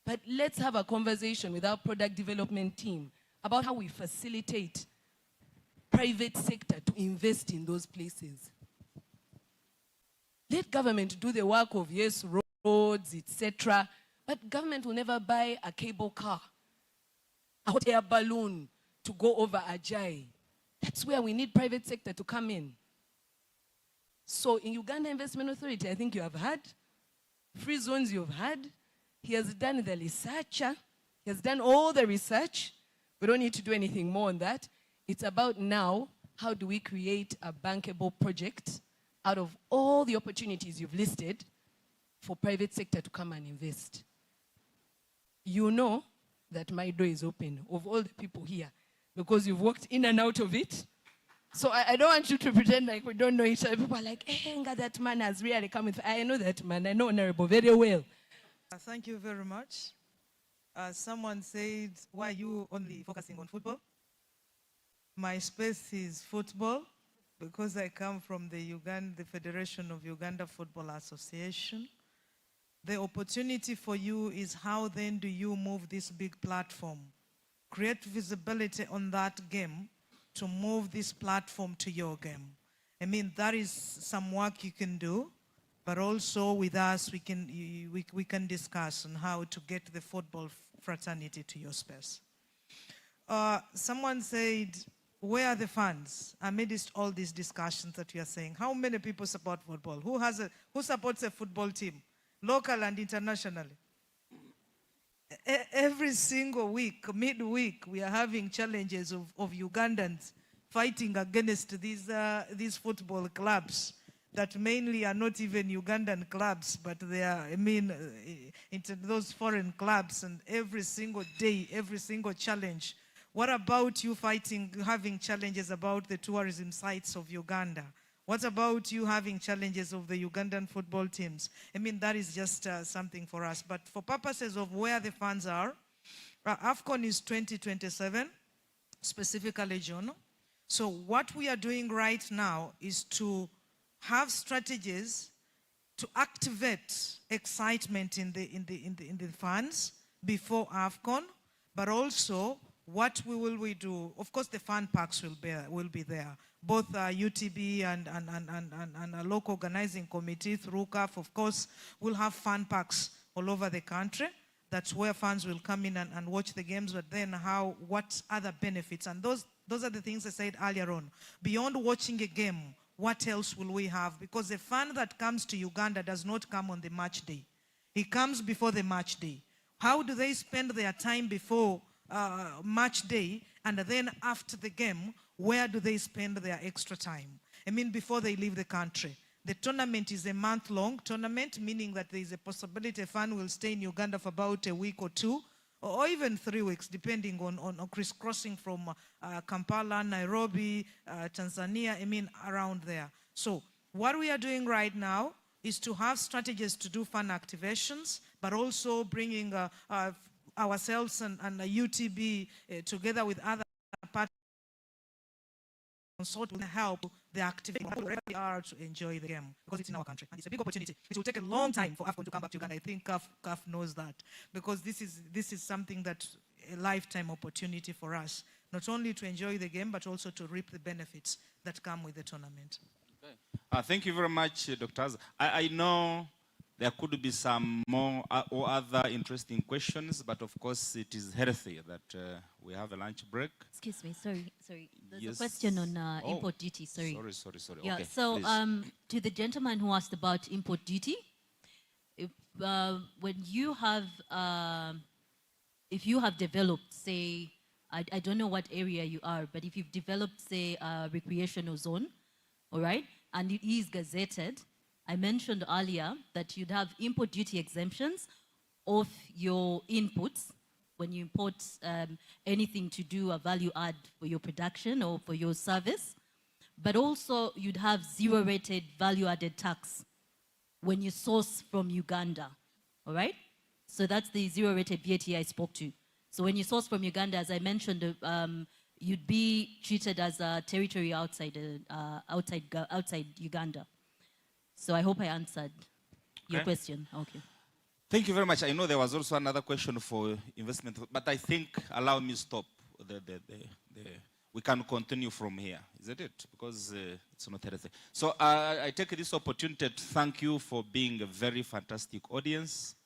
But let's have a conversation with our product development team about how we facilitate private sector to invest in those places. Let government do the work of, yes, roads, etc. But government will never buy a cable car, a hot air balloon to go over Ajay. That's where we need private sector to come in. So in Uganda Investment Authority, I think you have had. Free zones you've had. He has done the research. He has done all the research. We don't need to do anything more on that. It's about now, how do we create a bankable project out of all the opportunities you've listed for private sector to come and invest. You know that my door is open of all the people here because you've walked in and out of it. So I don't want you to pretend like we don't know each other. People are like, hey, that man has really come with. I know that man. I know Honorable very well. Thank you very much. Someone said, why are you only focusing on football? My space is football because I come from the Federation of Uganda Football Association. The opportunity for you is how then do you move this big platform? Create visibility on that game to move this platform to your game. I mean, that is some work you can do, but also with us, we can discuss on how to get the football fraternity to your space. Someone said, where are the funds amidst all these discussions that you are saying? How many people support football? Who supports a football team, local and internationally? every single week, midweek, we are having challenges of Ugandans fighting against these football clubs that mainly are not even Ugandan clubs, but they are, into those foreign clubs, and every single day, every single challenge. What about you having challenges about the tourism sites of Uganda? What about you having challenges of the Ugandan football teams? That is just something for us. But for purposes of where the funds are, AFCON is 2027, specifically June. So what we are doing right now is to have strategies to activate excitement in the funds before AFCON, but also what will we do? Of course, the fun parks will be there. Both UTB and a local organizing committee through CAF, of course, will have fun parks all over the country. That's where fans will come in and watch the games, but then what other benefits? And those are the things I said earlier on. Beyond watching a game, what else will we have? Because the fan that comes to Uganda does not come on the match day. He comes before the match day. How do they spend their time before match day, and then after the game, where do they spend their extra time? Before they leave the country. The tournament is a month-long tournament, meaning that there is a possibility a fan will stay in Uganda for about a week or two, or even 3 weeks, depending on crisscrossing from Kampala, Nairobi, Tanzania, around there. So what we are doing right now is to have strategies to do fun activations, but also bringing ourselves and UTB together with other partners consult will help the activity wherever they are to enjoy the game, because it's in our country and it's a big opportunity. It will take a long time for AFCON to come back to Uganda. I think CAF knows that, because this is something that a lifetime opportunity for us, not only to enjoy the game but also to reap the benefits that come with the tournament. Okay. Thank you very much, Dr. Azza. I know there could be some more or other interesting questions, but of course it is healthy that we have a lunch break. Excuse me, sorry. There's Yes. a question on import duty, sorry. Sorry. Yeah, okay, so to the gentleman who asked about import duty, when you have, if you have developed, say, I don't know what area you are, but if you've developed, say, a recreational zone, all right, and it is gazetted, I mentioned earlier that you'd have import duty exemptions of your inputs when you import anything to do a value add for your production or for your service, but also you'd have zero-rated value-added tax when you source from Uganda, all right? So that's the zero-rated VAT I spoke to. So when you source from Uganda, as I mentioned, you'd be treated as a territory outside Uganda. So I hope I answered your question. Okay. Thank you very much. I know there was also another question for investment, but I think, allow me to stop. We can continue from here, isn't it? Because it's not healthy. So I take this opportunity to thank you for being a very fantastic audience.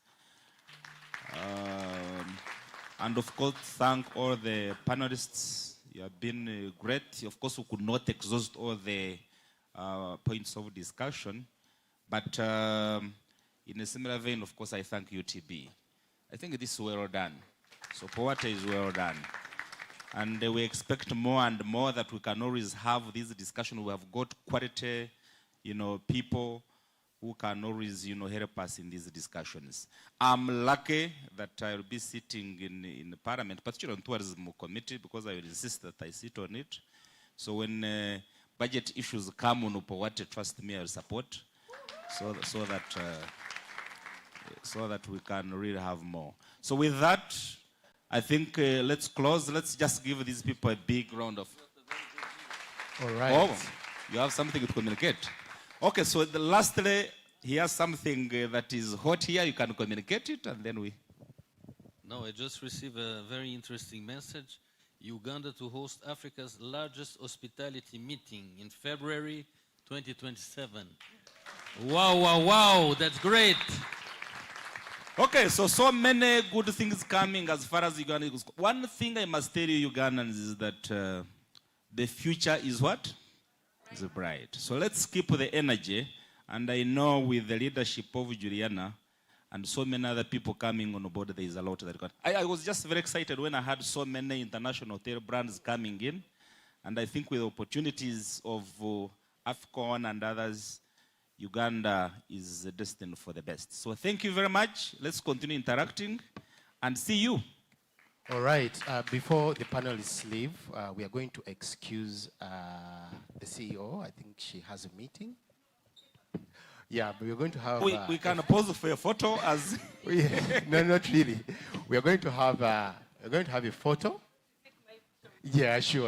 And of course, thank all the panelists. You have been great. Of course, we could not exhaust all the points of discussion. But in a similar vein, of course, I thank UTB. I think this is well done. So Powata is well done. And we expect more and more that we can always have this discussion. We have got quality, people who can always, help us in these discussions. I'm lucky that I'll be sitting in the Parliament, particularly on Tourism Committee, because I will insist that I sit on it. So when budget issues come on Powata, trust me, I'll support. So that we can really have more. So with that, I think let's close. Let's just give these people a big round of. All right. Oh, you have something to communicate. Okay, so lastly, here's something that is hot here. You can communicate it, and then we. No, I just received a very interesting message. Uganda to host Africa's largest hospitality meeting in February 2027. Wow, that's great. Okay, so many good things coming as far as Uganda goes. One thing I must tell you, Ugandans, is that the future is what? Is bright. So let's keep the energy. And I know with the leadership of Juliana, and so many other people coming on board. There is a lot that I was just very excited when I had so many international hotel brands coming in, and I think with opportunities of AFCON and others, Uganda is destined for the best. So thank you very much. Let's continue interacting and see you. All right. Before the panelists leave, we are going to excuse the CEO. I think she has a meeting. Yeah, but we're going to have... We can pose for a photo as... No, not really. We are going to have a photo. Yeah, sure.